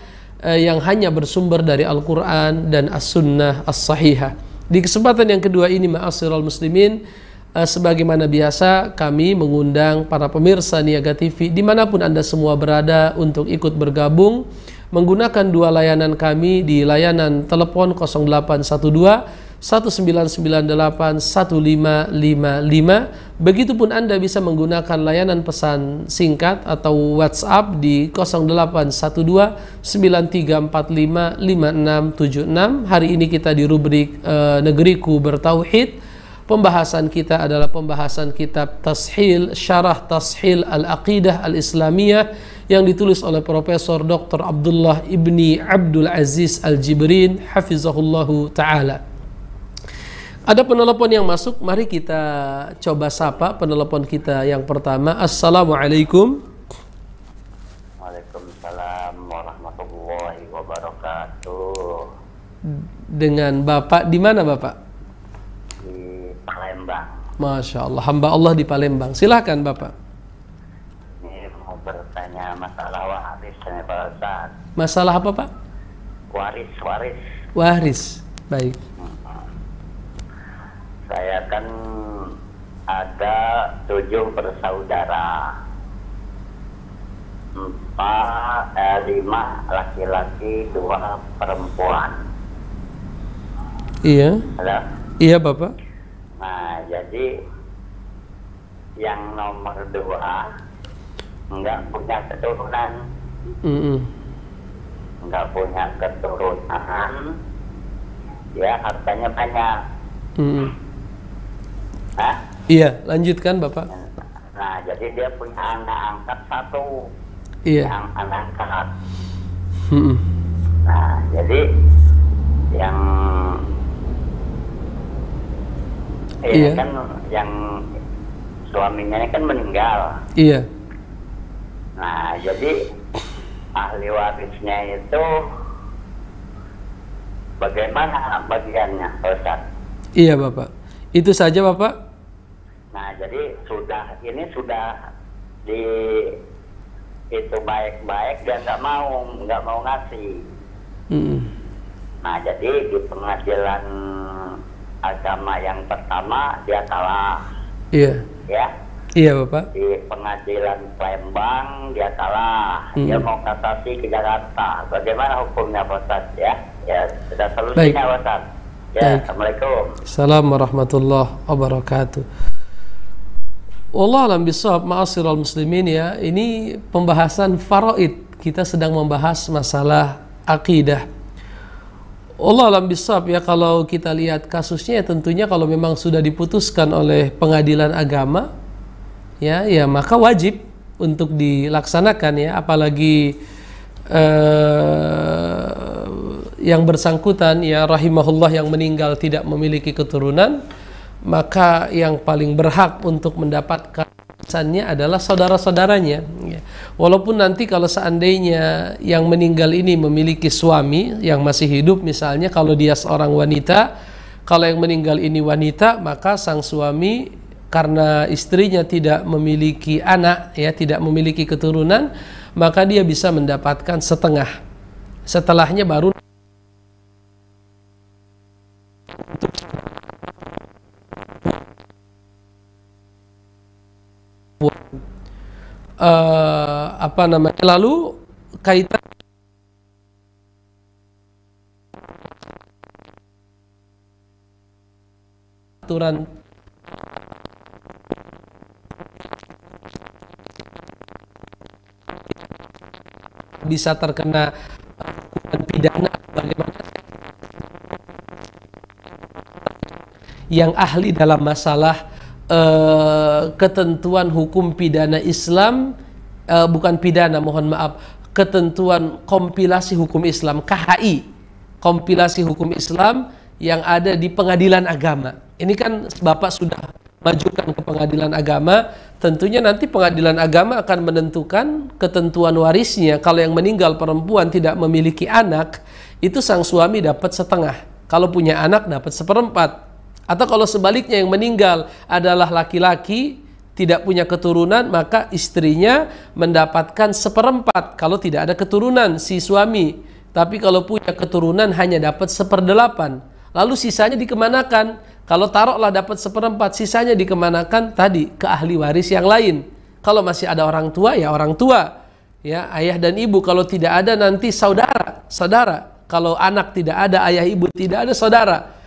yang hanya bersumber dari Al-Quran dan As-Sunnah As-Sahihah. Di kesempatan yang kedua ini, ma'asyiral muslimin, sebagaimana biasa kami mengundang para pemirsa Niaga TV dimanapun Anda semua berada untuk ikut bergabung menggunakan 2 layanan kami di layanan telepon 0812 1998 1555. Begitupun Anda bisa menggunakan layanan pesan singkat atau WhatsApp di 0812 9345 5676. Hari ini kita di rubrik Negeriku Bertauhid. Pembahasan kita adalah pembahasan kitab Tashil, Syarah Tashil Al-Aqidah Al-Islamiyah yang ditulis oleh Profesor Dr. Abdullah Ibni Abdul Aziz Al-Jibrin hafizahullahu ta'ala. Ada penelpon yang masuk, mari kita coba sapa penelpon kita yang pertama. Assalamualaikum. Waalaikumsalam warahmatullahi wabarakatuh. Dengan Bapak, di mana Bapak? Palembang. Masya Allah, hamba Allah di Palembang. Silahkan Bapak. Ini mau bertanya masalah waris nih Pak Ustaz. Masalah apa Pak? Waris. Waris. Baik. Saya kan ada 7 bersaudara. 5 laki-laki, 2 perempuan. Iya. Halo? Iya Bapak. Nah, jadi yang nomor 2 nggak punya keturunan. Nggak punya keturunan. Ya, hartanya banyak. Hah? Iya, lanjutkan Bapak. Nah, jadi dia punya anak angkat 1. Iya. Yang anak angkat. Nah, jadi yang Iya. kan yang suaminya kan meninggal. Iya. Nah, jadi ahli warisnya itu bagaimana bagiannya, Ustaz? Iya Bapak. Itu saja Bapak. Nah, jadi ini sudah di itu baik-baik dan nggak mau ngasih. Nah, jadi di pengadilan agama yang pertama dia kalah. Iya. Ya. Iya Bapak. Di pengadilan Palembang dia kalah. Dia mau kasasi ke Jakarta. Bagaimana hukumnya Pak Ustaz ya? Ya, sudah solusinya Pak Ustaz. Ya, Assalamualaikum. Assalamualaikum warahmatullahi wabarakatuh. Wallah alam bisawab, ma'asyiral muslimin ya. Ini pembahasan faraid. Kita sedang membahas masalah akidah. Allah alam bisawab ya, kalau kita lihat kasusnya ya tentunya kalau memang sudah diputuskan oleh pengadilan agama ya maka wajib untuk dilaksanakan ya, apalagi yang bersangkutan ya rahimahullah yang meninggal tidak memiliki keturunan, maka yang paling berhak untuk mendapatkan warisannya adalah saudara-saudaranya ya. Walaupun nanti kalau seandainya yang meninggal ini memiliki suami yang masih hidup, misalnya kalau dia seorang wanita, kalau yang meninggal ini wanita, maka sang suami karena istrinya tidak memiliki anak ya, tidak memiliki keturunan, maka dia bisa mendapatkan setengah. Setelahnya baru apa namanya, lalu kaitan aturan bisa terkena hukuman pidana, bagaimana yang ahli dalam masalah ketentuan hukum pidana Islam, bukan pidana, mohon maaf, ketentuan kompilasi hukum Islam, KHI, kompilasi hukum Islam yang ada di pengadilan agama. Ini kan Bapak sudah majukan ke pengadilan agama, tentunya nanti pengadilan agama akan menentukan ketentuan warisnya. Kalau yang meninggal perempuan tidak memiliki anak, itu sang suami dapat setengah. Kalau punya anak dapat seperempat. Atau kalau sebaliknya yang meninggal adalah laki-laki, tidak punya keturunan, maka istrinya mendapatkan seperempat kalau tidak ada keturunan si suami. Tapi kalau punya keturunan hanya dapat 1/8. Lalu sisanya dikemanakan? Kalau taruhlah dapat 1/4, sisanya dikemanakan tadi ke ahli waris yang lain. Kalau masih ada orang tua ya orang tua, ya ayah dan ibu. Kalau tidak ada nanti saudara. Kalau anak tidak ada, ayah ibu tidak ada, saudara.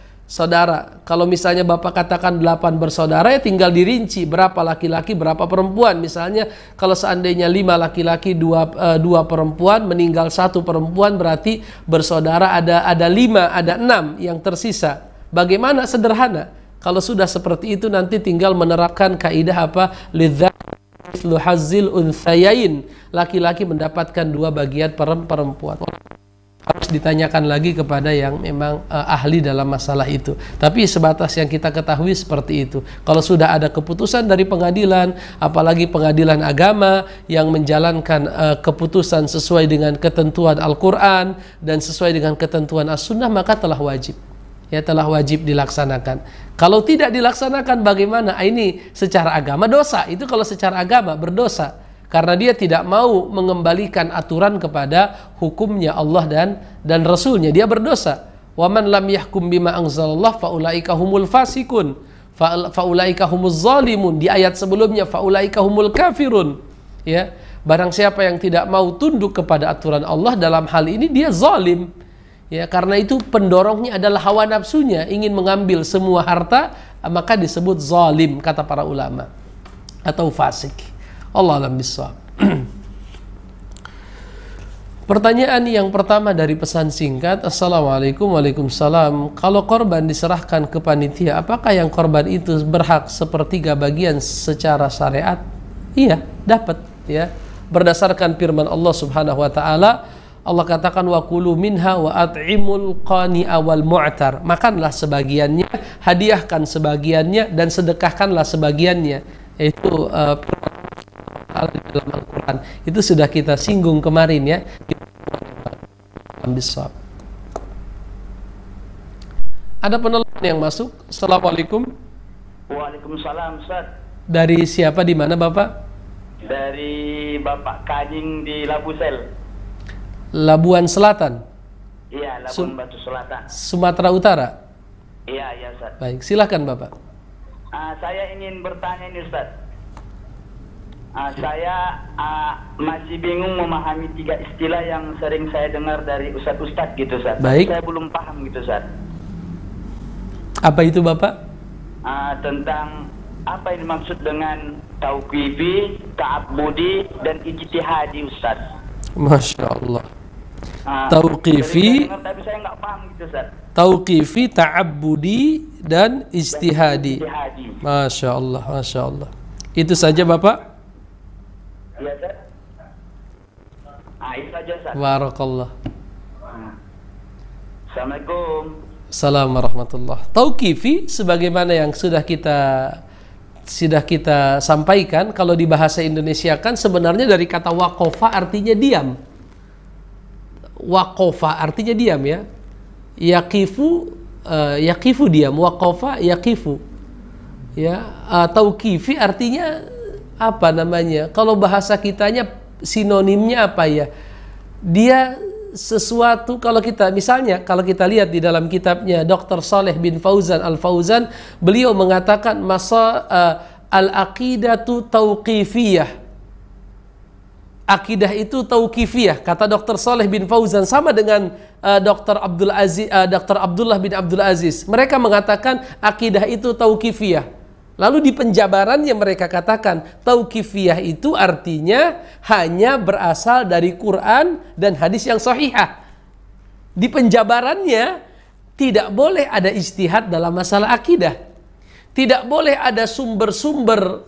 Kalau misalnya Bapak katakan 8 bersaudara, ya tinggal dirinci berapa laki-laki, berapa perempuan. Misalnya kalau seandainya 5 laki-laki, 2 perempuan, meninggal 1 perempuan, berarti bersaudara ada 5, ada 6 yang tersisa. Bagaimana? Sederhana. Kalau sudah seperti itu nanti tinggal menerapkan kaidah apa? Lidzakari hazzil unthayain. Laki-laki mendapatkan 2 bagian perempuan. Harus ditanyakan lagi kepada yang memang ahli dalam masalah itu. Tapi sebatas yang kita ketahui seperti itu. Kalau sudah ada keputusan dari pengadilan, apalagi pengadilan agama yang menjalankan keputusan sesuai dengan ketentuan Al-Quran dan sesuai dengan ketentuan As-Sunnah, maka telah wajib. Ya, telah wajib dilaksanakan. Kalau tidak dilaksanakan bagaimana? Ini secara agama dosa. Itu kalau secara agama berdosa. Karena dia tidak mau mengembalikan aturan kepada hukumnya Allah dan Rasulnya, dia berdosa. Wa man lam yahkum bima anzalallah faulaika humul fasikun, faulaika humuz zalimun. Di ayat sebelumnya faulaika humul kafirun. Ya, barang siapa yang tidak mau tunduk kepada aturan Allah dalam hal ini dia zalim. Ya, karena itu pendorongnya adalah hawa nafsunya, ingin mengambil semua harta, maka disebut zalim kata para ulama, atau fasik. Allah alam bisawab. Pertanyaan yang pertama dari pesan singkat. Assalamualaikum. Waalaikumsalam. Kalau korban diserahkan ke panitia, apakah yang korban itu berhak 1/3 bagian secara syariat? Iya, dapat ya. Berdasarkan firman Allah Subhanahu wa taala, Allah katakan wa kulu minha wa at'imul qani'a wal mu'tar. Makanlah sebagiannya, hadiahkan sebagiannya, dan sedekahkanlah sebagiannya. Itu dalam Al-Quran. Itu sudah kita singgung kemarin ya. Ada penelpon yang masuk. Assalamualaikum. Waalaikumsalam, Ustaz. Dari siapa, di mana Bapak? Dari Bapak Kajing di Labusel. Labuan Selatan? Iya, Labuan Batu Selatan. Sumatera Utara? Iya, iya, Ustaz. Baik, silakan Bapak. Saya ingin bertanya nih, Ustaz. Saya masih bingung memahami 3 istilah yang sering saya dengar dari Ustaz-Ustaz gitu, Ustaz. Baik. Saya belum paham gitu, Ustaz. Apa itu Bapak? Tentang apa yang dimaksud dengan tauqifi, ta'abbudi, dan ijtihadi, Ustaz. Masya Allah. Tauqifi, tapi saya nggak paham gitu, Ustaz. Tauqifi, ta'abbudi, dan ijtihadi. Masya Allah, Masya Allah. Itu saja Bapak? Iya, Ustaz. Itu saja, Ustaz. Barakallah. Assalamualaikum. Assalamualaikum warahmatullah. Tauqifi sebagaimana yang sudah kita sampaikan, kalau di bahasa Indonesia kan sebenarnya dari kata waqafa artinya diam. Waqafa artinya diam ya. Yaqifu diam, waqafa yaqifu. Ya, tauqifi artinya apa namanya? Kalau bahasa kitanya sinonimnya apa ya? Dia sesuatu, kalau kita lihat di dalam kitabnya Dr. Saleh bin Fauzan Al-Fauzan, beliau mengatakan al-aqidatu tauqifiyah. Akidah itu tauqifiyah, kata Dr. Saleh bin Fauzan, sama dengan Dr. Abdullah bin Abdul Aziz. Mereka mengatakan akidah itu tauqifiyah. Lalu di penjabarannya mereka katakan tauqifiyah itu artinya hanya berasal dari Quran dan hadis yang sahihah. Di penjabarannya tidak boleh ada ijtihad dalam masalah akidah. Tidak boleh ada sumber-sumber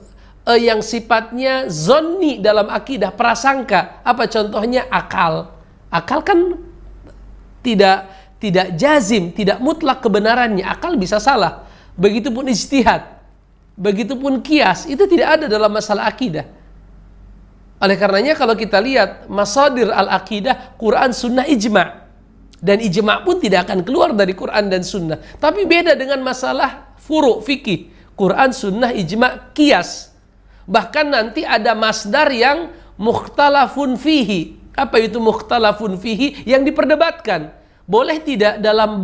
yang sifatnya zonni dalam akidah, prasangka. Apa contohnya? Akal. Akal kan tidak jazim, tidak mutlak kebenarannya. Akal bisa salah. Begitupun ijtihad. Begitupun kias, itu tidak ada dalam masalah akidah. Oleh karenanya kalau kita lihat masadir al-aqidah, Quran, Sunnah, ijma'. Dan ijma' pun tidak akan keluar dari Quran dan Sunnah. Tapi beda dengan masalah furu' fikih. Quran, Sunnah, ijma', kias. Bahkan nanti ada masdar yang mukhtalafun fihi. Apa itu mukhtalafun fihi? Yang diperdebatkan. Boleh tidak dalam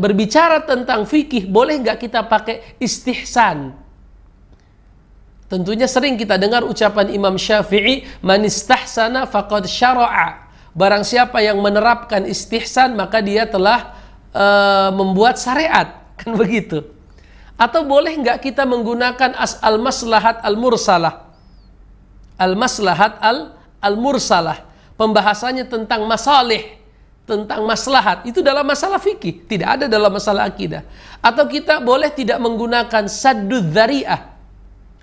berbicara tentang fikih, boleh nggak kita pakai istihsan? Tentunya sering kita dengar ucapan Imam Syafi'i, man istahsana faqad syara'a. Barang siapa yang menerapkan istihsan, maka dia telah membuat syariat, kan begitu. Atau boleh nggak kita menggunakan al-maslahat al-mursalah? Al-maslahat al-mursalah. Pembahasannya tentang masalih, tentang maslahat, itu dalam masalah fikih, tidak ada dalam masalah akidah. Atau kita boleh tidak menggunakan saddud dzari'ah.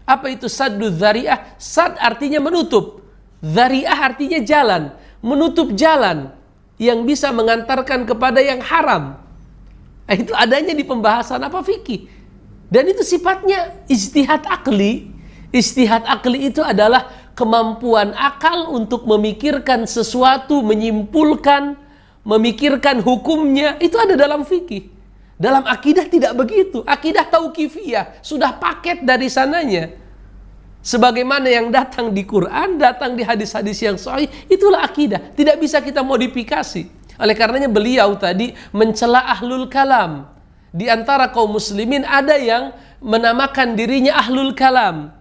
Apa itu saddud dzari'ah? Sad artinya menutup, dzari'ah artinya jalan, menutup jalan yang bisa mengantarkan kepada yang haram. Itu adanya di pembahasan apa fikih. Dan itu sifatnya ijtihad akli. Ijtihad akli itu adalah kemampuan akal untuk memikirkan sesuatu, menyimpulkan, memikirkan hukumnya. Itu ada dalam fikih. Dalam akidah tidak begitu. Akidah tauqifiyah, sudah paket dari sananya. Sebagaimana yang datang di Quran, datang di hadis-hadis yang sahih, itulah akidah. Tidak bisa kita modifikasi. Oleh karenanya beliau tadi mencela ahlul kalam. Di antara kaum muslimin ada yang menamakan dirinya ahlul kalam,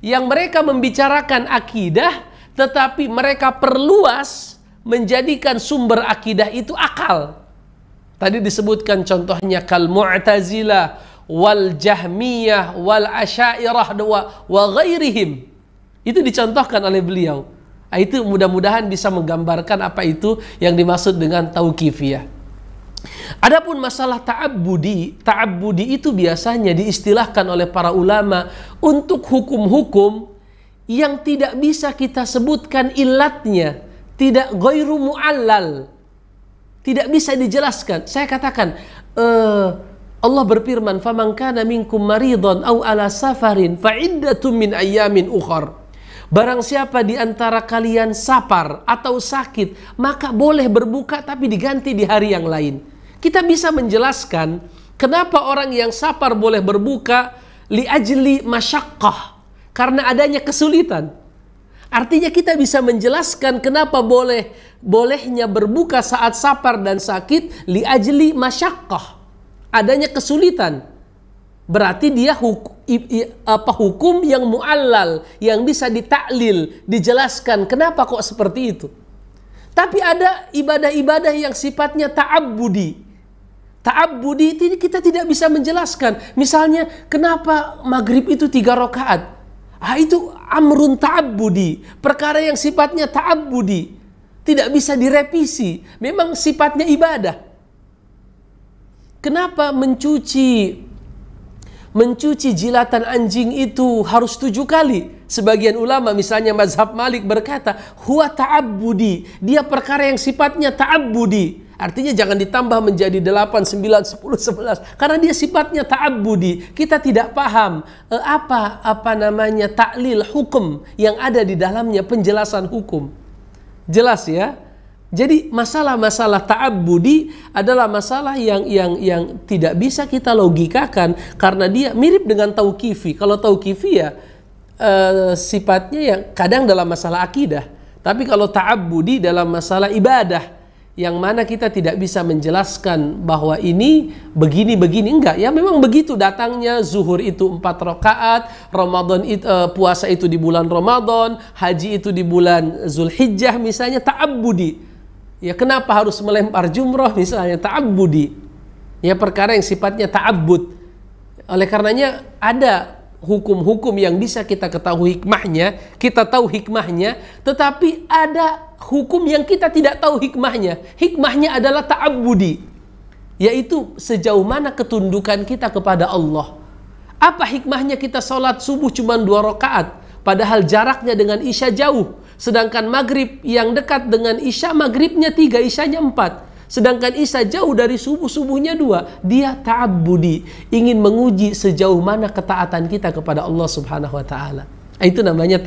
yang mereka membicarakan akidah, tetapi mereka perluas menjadikan sumber akidah itu akal. Tadi disebutkan contohnya kal mu'tazilah wal jahmiyah wal asyairah wa ghairihim. Itu dicontohkan oleh beliau. Itu mudah-mudahan bisa menggambarkan apa itu yang dimaksud dengan tauqifiyah. Adapun masalah ta'abbudi itu biasanya diistilahkan oleh para ulama untuk hukum-hukum yang tidak bisa kita sebutkan illatnya, tidak ghairu mu'allal, tidak bisa dijelaskan. Saya katakan, Allah berfirman, "Faman kana minkum maridhan aw ala safarin fa iddatun min ayyamin ukhar." Barang siapa di antara kalian safar atau sakit, maka boleh berbuka tapi diganti di hari yang lain. Kita bisa menjelaskan Kenapa orang yang sabar boleh berbuka? Li'ajli masyaqqah, karena adanya kesulitan. Artinya kita bisa menjelaskan kenapa bolehnya berbuka saat sabar dan sakit, li'ajli masyaqqah, adanya kesulitan. Berarti dia hukum yang mu'allal, yang bisa ditaklil, dijelaskan kenapa kok seperti itu. Tapi ada ibadah-ibadah yang sifatnya ta'abbudi. Ta'abbudi ini kita tidak bisa menjelaskan. Misalnya kenapa maghrib itu 3 rakaat? Itu amrun ta'abbudi, perkara yang sifatnya ta'abbudi, tidak bisa direvisi, memang sifatnya ibadah. Kenapa mencuci jilatan anjing itu harus 7 kali? Sebagian ulama, misalnya mazhab Malik, berkata huwa ta'abbudi, dia perkara yang sifatnya ta'abbudi. Artinya jangan ditambah menjadi 8, 9, 10, 11, karena dia sifatnya ta'abbudi. Kita tidak paham apa namanya taklil hukum yang ada di dalamnya, penjelasan hukum. Jelas ya? Jadi masalah-masalah ta'abbudi adalah masalah yang tidak bisa kita logikakan, karena dia mirip dengan tauqifi. Kalau tauqifi ya sifatnya yang kadang dalam masalah akidah, tapi kalau ta'abbudi dalam masalah ibadah, yang mana kita tidak bisa menjelaskan bahwa ini begini-begini, enggak. Ya memang begitu datangnya, zuhur itu 4 rakaat, Ramadan itu, puasa itu di bulan Ramadan, haji itu di bulan Zulhijjah misalnya, ta'abbudi. Ya kenapa harus melempar jumroh misalnya, ta'abbudi. Ya perkara yang sifatnya ta'abbud. Oleh karenanya ada hukum-hukum yang bisa kita ketahui hikmahnya, kita tahu hikmahnya, tetapi ada hukum yang kita tidak tahu hikmahnya. Hikmahnya adalah ta'abbudi, yaitu sejauh mana ketundukan kita kepada Allah. Apa hikmahnya kita sholat subuh cuma 2 rakaat, padahal jaraknya dengan Isya jauh. Sedangkan maghrib yang dekat dengan Isya, maghribnya 3, Isyanya 4. Sedangkan Isya jauh dari subuh, subuhnya 2. Dia ta'abbudi, ingin menguji sejauh mana ketaatan kita kepada Allah Subhanahu wa taala. Itu namanya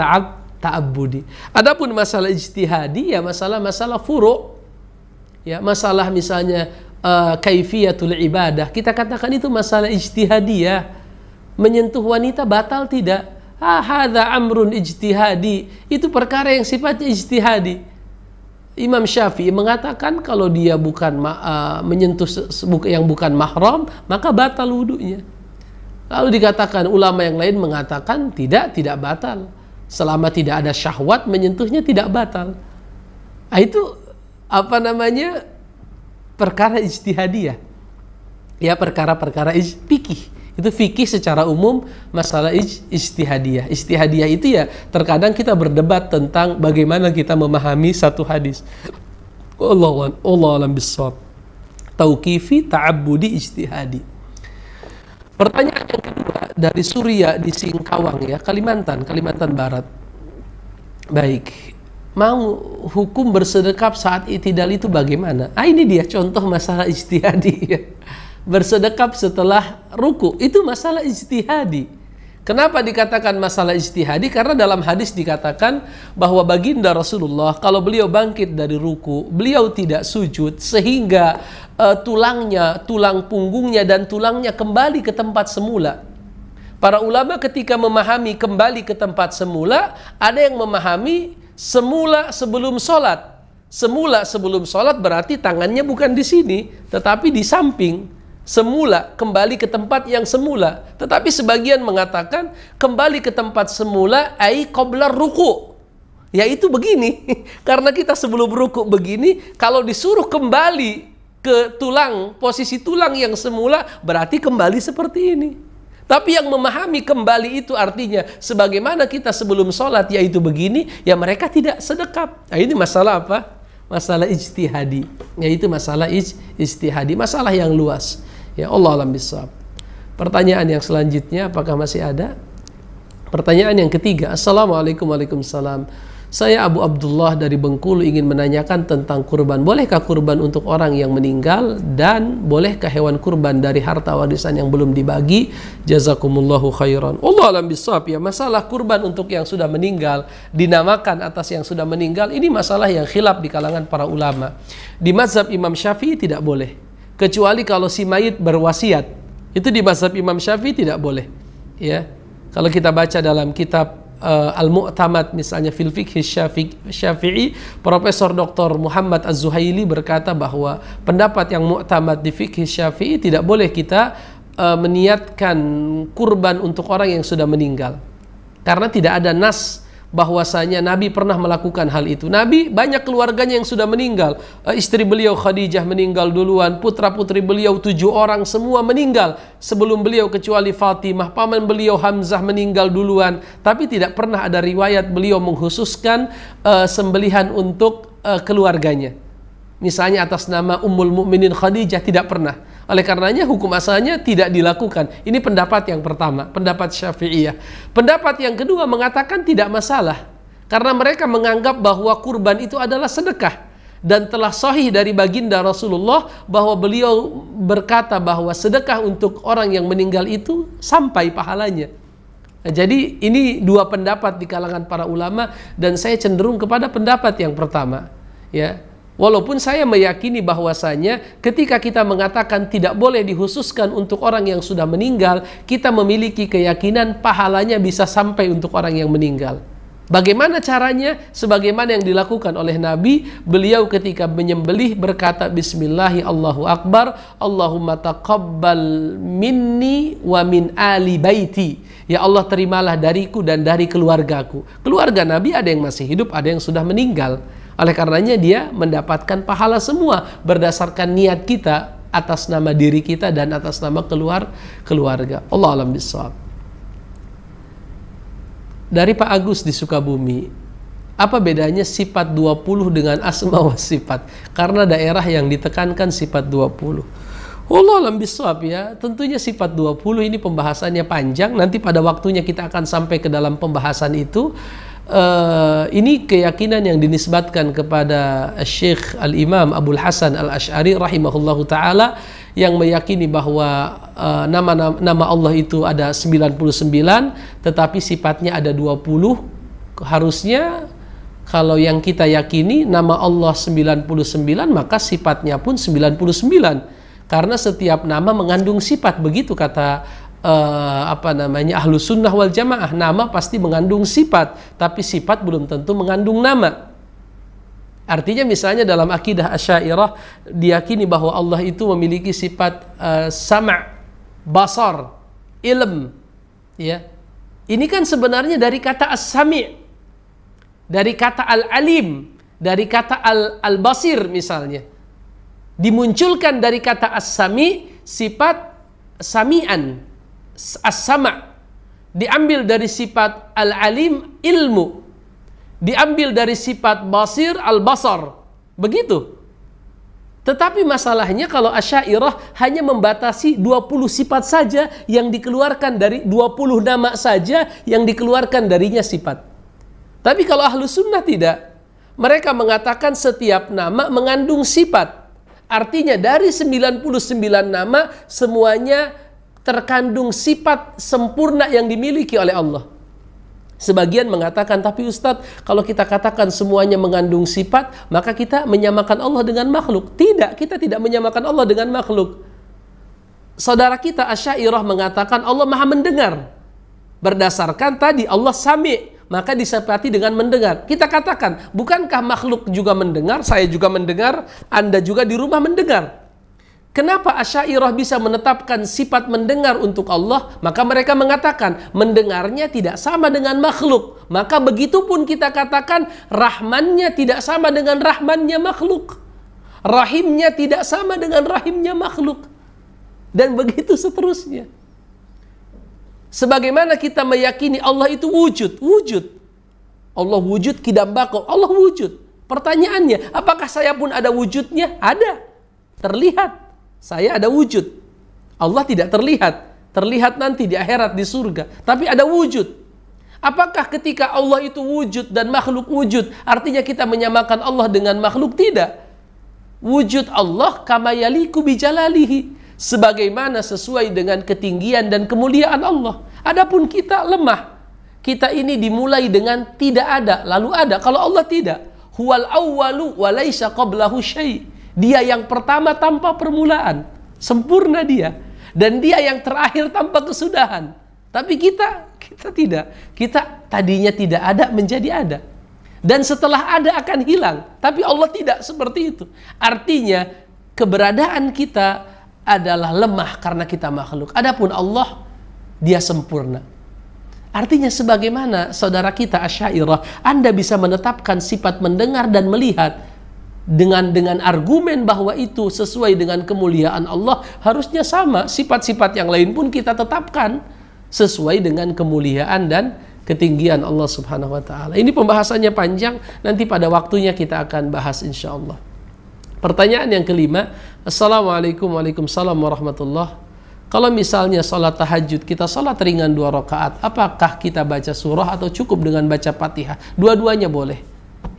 ta'abbudi. Adapun masalah ijtihadi, ya masalah-masalah furu'. Ya, masalah misalnya kaifiyatul ibadah, kita katakan itu masalah ijtihadiyah. Menyentuh wanita batal tidak? Hadza amrun ijtihadi, itu perkara yang sifatnya ijtihadi. Imam Syafi'i mengatakan kalau dia bukan menyentuh yang bukan mahram, maka batal wudunya. Lalu dikatakan ulama yang lain mengatakan tidak batal. Selama tidak ada syahwat, menyentuhnya tidak batal. Itu apa namanya? Perkara ijtihadiyah. Ya, perkara-perkara fikih. Itu fikih secara umum, masalah ijtihadiyah. Ijtihadiyah itu ya terkadang kita berdebat tentang bagaimana kita memahami satu hadis. Allah alam bissawab. Tauqifi, ta'abbudi, ijtihadi. Pertanyaan yang kedua dari Surya di Singkawang ya, Kalimantan Barat. Baik. Mau hukum bersedekap saat i'tidal itu bagaimana? Ini dia contoh masalah ijtihadi ya. Bersedekap setelah ruku itu masalah ijtihadi. Kenapa dikatakan masalah ijtihadi? Karena dalam hadis dikatakan bahwa baginda Rasulullah kalau beliau bangkit dari ruku, beliau tidak sujud sehingga tulang punggungnya dan tulangnya kembali ke tempat semula. Para ulama ketika memahami kembali ke tempat semula, ada yang memahami semula sebelum sholat. Semula sebelum sholat berarti tangannya bukan di sini, tetapi di samping. Semula, kembali ke tempat yang semula. Tetapi sebagian mengatakan kembali ke tempat semula ai qabla ruku. Yaitu begini, karena kita sebelum ruku begini, kalau disuruh kembali ke tulang, posisi tulang yang semula, berarti kembali seperti ini. Tapi yang memahami kembali itu artinya sebagaimana kita sebelum sholat, yaitu begini, ya mereka tidak sedekap. Nah, ini masalah apa? Masalah ijtihadi. Yaitu masalah ijtihadi, masalah yang luas. Ya Allah alam bissawab. Pertanyaan yang selanjutnya, apakah masih ada? Pertanyaan yang ketiga. Assalamualaikum warahmatullahi wabarakatuh. Saya Abu Abdullah dari Bengkulu ingin menanyakan tentang kurban. Bolehkah kurban untuk orang yang meninggal? Dan bolehkah hewan kurban dari harta warisan yang belum dibagi? Jazakumullahu khairan. Allah alam bissawab ya. Masalah kurban untuk yang sudah meninggal, dinamakan atas yang sudah meninggal, ini masalah yang khilaf di kalangan para ulama. Di mazhab Imam Syafi'i tidak boleh. kecuali kalau si mayit berwasiat. Itu di mazhab Imam Syafi'i tidak boleh. Ya, kalau kita baca dalam kitab Al-Mu'tamad misalnya fil fiqh Syafi'i, Profesor Dr. Muhammad Az-Zuhaili berkata bahwa pendapat yang mu'tamad di fiqh Syafi'i tidak boleh kita meniatkan kurban untuk orang yang sudah meninggal. Karena tidak ada nas bahwasanya Nabi pernah melakukan hal itu. Nabi banyak keluarganya yang sudah meninggal. Istri beliau Khadijah meninggal duluan, putra-putri beliau 7 orang semua meninggal sebelum beliau kecuali Fatimah. Paman beliau Hamzah meninggal duluan. Tapi tidak pernah ada riwayat beliau mengkhususkan sembelihan untuk keluarganya. Misalnya atas nama Ummul Mukminin Khadijah, tidak pernah. Oleh karenanya hukum asalnya tidak dilakukan. Ini pendapat yang pertama, pendapat Syafi'iyah. Pendapat yang kedua mengatakan tidak masalah, karena mereka menganggap bahwa kurban itu adalah sedekah. Dan telah sahih dari baginda Rasulullah bahwa beliau berkata bahwa sedekah untuk orang yang meninggal itu sampai pahalanya. Nah, jadi ini dua pendapat di kalangan para ulama, dan saya cenderung kepada pendapat yang pertama. Ya. Walaupun saya meyakini bahwasanya ketika kita mengatakan tidak boleh dikhususkan untuk orang yang sudah meninggal, kita memiliki keyakinan pahalanya bisa sampai untuk orang yang meninggal. Bagaimana caranya? Sebagaimana yang dilakukan oleh Nabi, beliau ketika menyembelih berkata Bismillahi Allahu Akbar, Allahumma taqabbal minni wa min ali baiti. Ya Allah, terimalah dariku dan dari keluargaku. Keluarga Nabi ada yang masih hidup, ada yang sudah meninggal. Oleh karenanya dia mendapatkan pahala semua berdasarkan niat kita atas nama diri kita dan atas nama keluarga. Allah alam bissawab. Dari Pak Agus di Sukabumi, apa bedanya sifat 20 dengan asma wa sifat? Karena daerah yang ditekankan sifat 20. Allah alam bissawab ya. Tentunya sifat 20 ini pembahasannya panjang. Nanti pada waktunya kita akan sampai ke dalam pembahasan itu. Ini keyakinan yang dinisbatkan kepada Syekh Al-Imam Abul Hasan Al-Asy'ari rahimahullahu ta'ala, yang meyakini bahwa nama Allah itu ada 99 tetapi sifatnya ada 20. Harusnya kalau yang kita yakini nama Allah 99 maka sifatnya pun 99, karena setiap nama mengandung sifat. Begitu kata ahlu sunnah wal jamaah, nama pasti mengandung sifat, tapi sifat belum tentu mengandung nama. Artinya misalnya dalam akidah Asy'ariyah diyakini bahwa Allah itu memiliki sifat sama', basar, ilm. Ya, ini kan sebenarnya dari kata as-sami', dari kata al-alim, dari kata al-basir misalnya. Dimunculkan dari kata as-sami' sifat sami'an, as-sama', diambil dari sifat al-alim, ilmu, diambil dari sifat basir, al-basar, begitu. Tetapi masalahnya kalau Asy'ariyah hanya membatasi 20 sifat saja yang dikeluarkan dari 20 nama saja yang dikeluarkan darinya sifat. Tapi kalau ahlu sunnah tidak, mereka mengatakan setiap nama mengandung sifat. Artinya dari 99 nama semuanya terkandung sifat sempurna yang dimiliki oleh Allah. Sebagian mengatakan, tapi Ustadz, kalau kita katakan semuanya mengandung sifat, maka kita menyamakan Allah dengan makhluk. Tidak, kita tidak menyamakan Allah dengan makhluk. Saudara kita Asy'ariyah mengatakan Allah Maha mendengar. Berdasarkan tadi Allah sami', maka disifati dengan mendengar. Kita katakan, bukankah makhluk juga mendengar? Saya juga mendengar, Anda juga di rumah mendengar. Kenapa Asy'ariyah bisa menetapkan sifat mendengar untuk Allah? Maka mereka mengatakan mendengarnya tidak sama dengan makhluk. Maka begitu pun kita katakan rahmannya tidak sama dengan rahmannya makhluk. Rahimnya tidak sama dengan rahimnya makhluk. Dan begitu seterusnya. Sebagaimana kita meyakini Allah itu wujud. Allah wujud kidam bako. Allah wujud. Pertanyaannya, apakah saya pun ada wujudnya? Ada. Terlihat. Saya ada wujud. Allah tidak terlihat. Terlihat nanti di akhirat, di surga. Tapi ada wujud. Apakah ketika Allah itu wujud dan makhluk wujud, artinya kita menyamakan Allah dengan makhluk? Tidak. Wujud Allah kama yaliku bijalalihi, sebagaimana sesuai dengan ketinggian dan kemuliaan Allah. Adapun kita lemah. Kita ini dimulai dengan tidak ada, lalu ada. Kalau Allah tidak. Huwal awwalu wa laisa qablahu syai'. Dia yang pertama tanpa permulaan, sempurna dia. Dan dia yang terakhir tanpa kesudahan. Tapi kita tidak. Kita tadinya tidak ada menjadi ada. Dan setelah ada akan hilang. Tapi Allah tidak seperti itu. Artinya keberadaan kita adalah lemah karena kita makhluk. Adapun Allah, dia sempurna. Artinya sebagaimana saudara kita Asy'ariyah, Anda bisa menetapkan sifat mendengar dan melihat dengan argumen bahwa itu sesuai dengan kemuliaan Allah, harusnya sama. Sifat-sifat yang lain pun kita tetapkan sesuai dengan kemuliaan dan ketinggian Allah Subhanahu wa taala. Ini pembahasannya panjang, nanti pada waktunya kita akan bahas insya Allah. Pertanyaan yang kelima, Assalamualaikum Waalaikumsalam warahmatullah. Kalau misalnya sholat tahajud, kita sholat ringan 2 rakaat, apakah kita baca surah atau cukup dengan baca Fatihah? Dua-duanya boleh.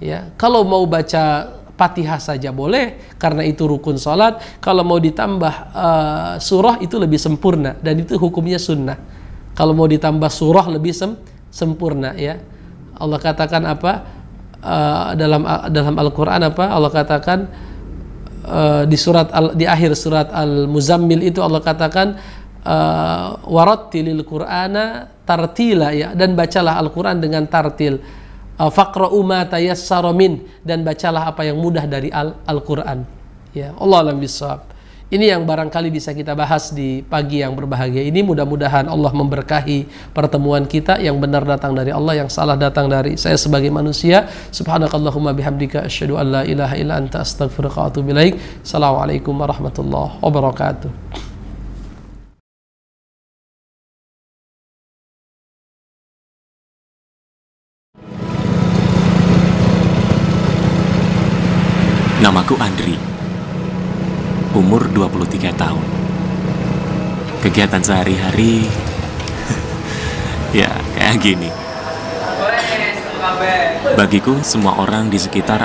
Ya, kalau mau baca Fatihah saja boleh, karena itu rukun sholat. Kalau mau ditambah surah itu lebih sempurna, dan itu hukumnya sunnah. Kalau mau ditambah surah lebih sempurna, ya. Allah katakan apa dalam Al-Quran apa? Allah katakan di akhir surat Al-Muzammil itu Allah katakan warattilil Qur'ana tartila, ya, dan bacalah Al-Quran dengan tartil. Faqra'u ma tayassara min, dan bacalah apa yang mudah dari Al-Quran. Ya, Allah alam bisawab. Ini yang barangkali bisa kita bahas di pagi yang berbahagia ini. Mudah-mudahan Allah memberkahi pertemuan kita. Yang benar datang dari Allah, yang salah datang dari saya sebagai manusia. Subhanakallahumma bihamdika asyhadu an la ilaha illa anta astaghfiruka wa atubu ilaik. Assalamualaikum warahmatullahi wabarakatuh. Namaku Andri, umur 23 tahun. Kegiatan sehari-hari ya kayak gini. Bagiku semua orang di sekitar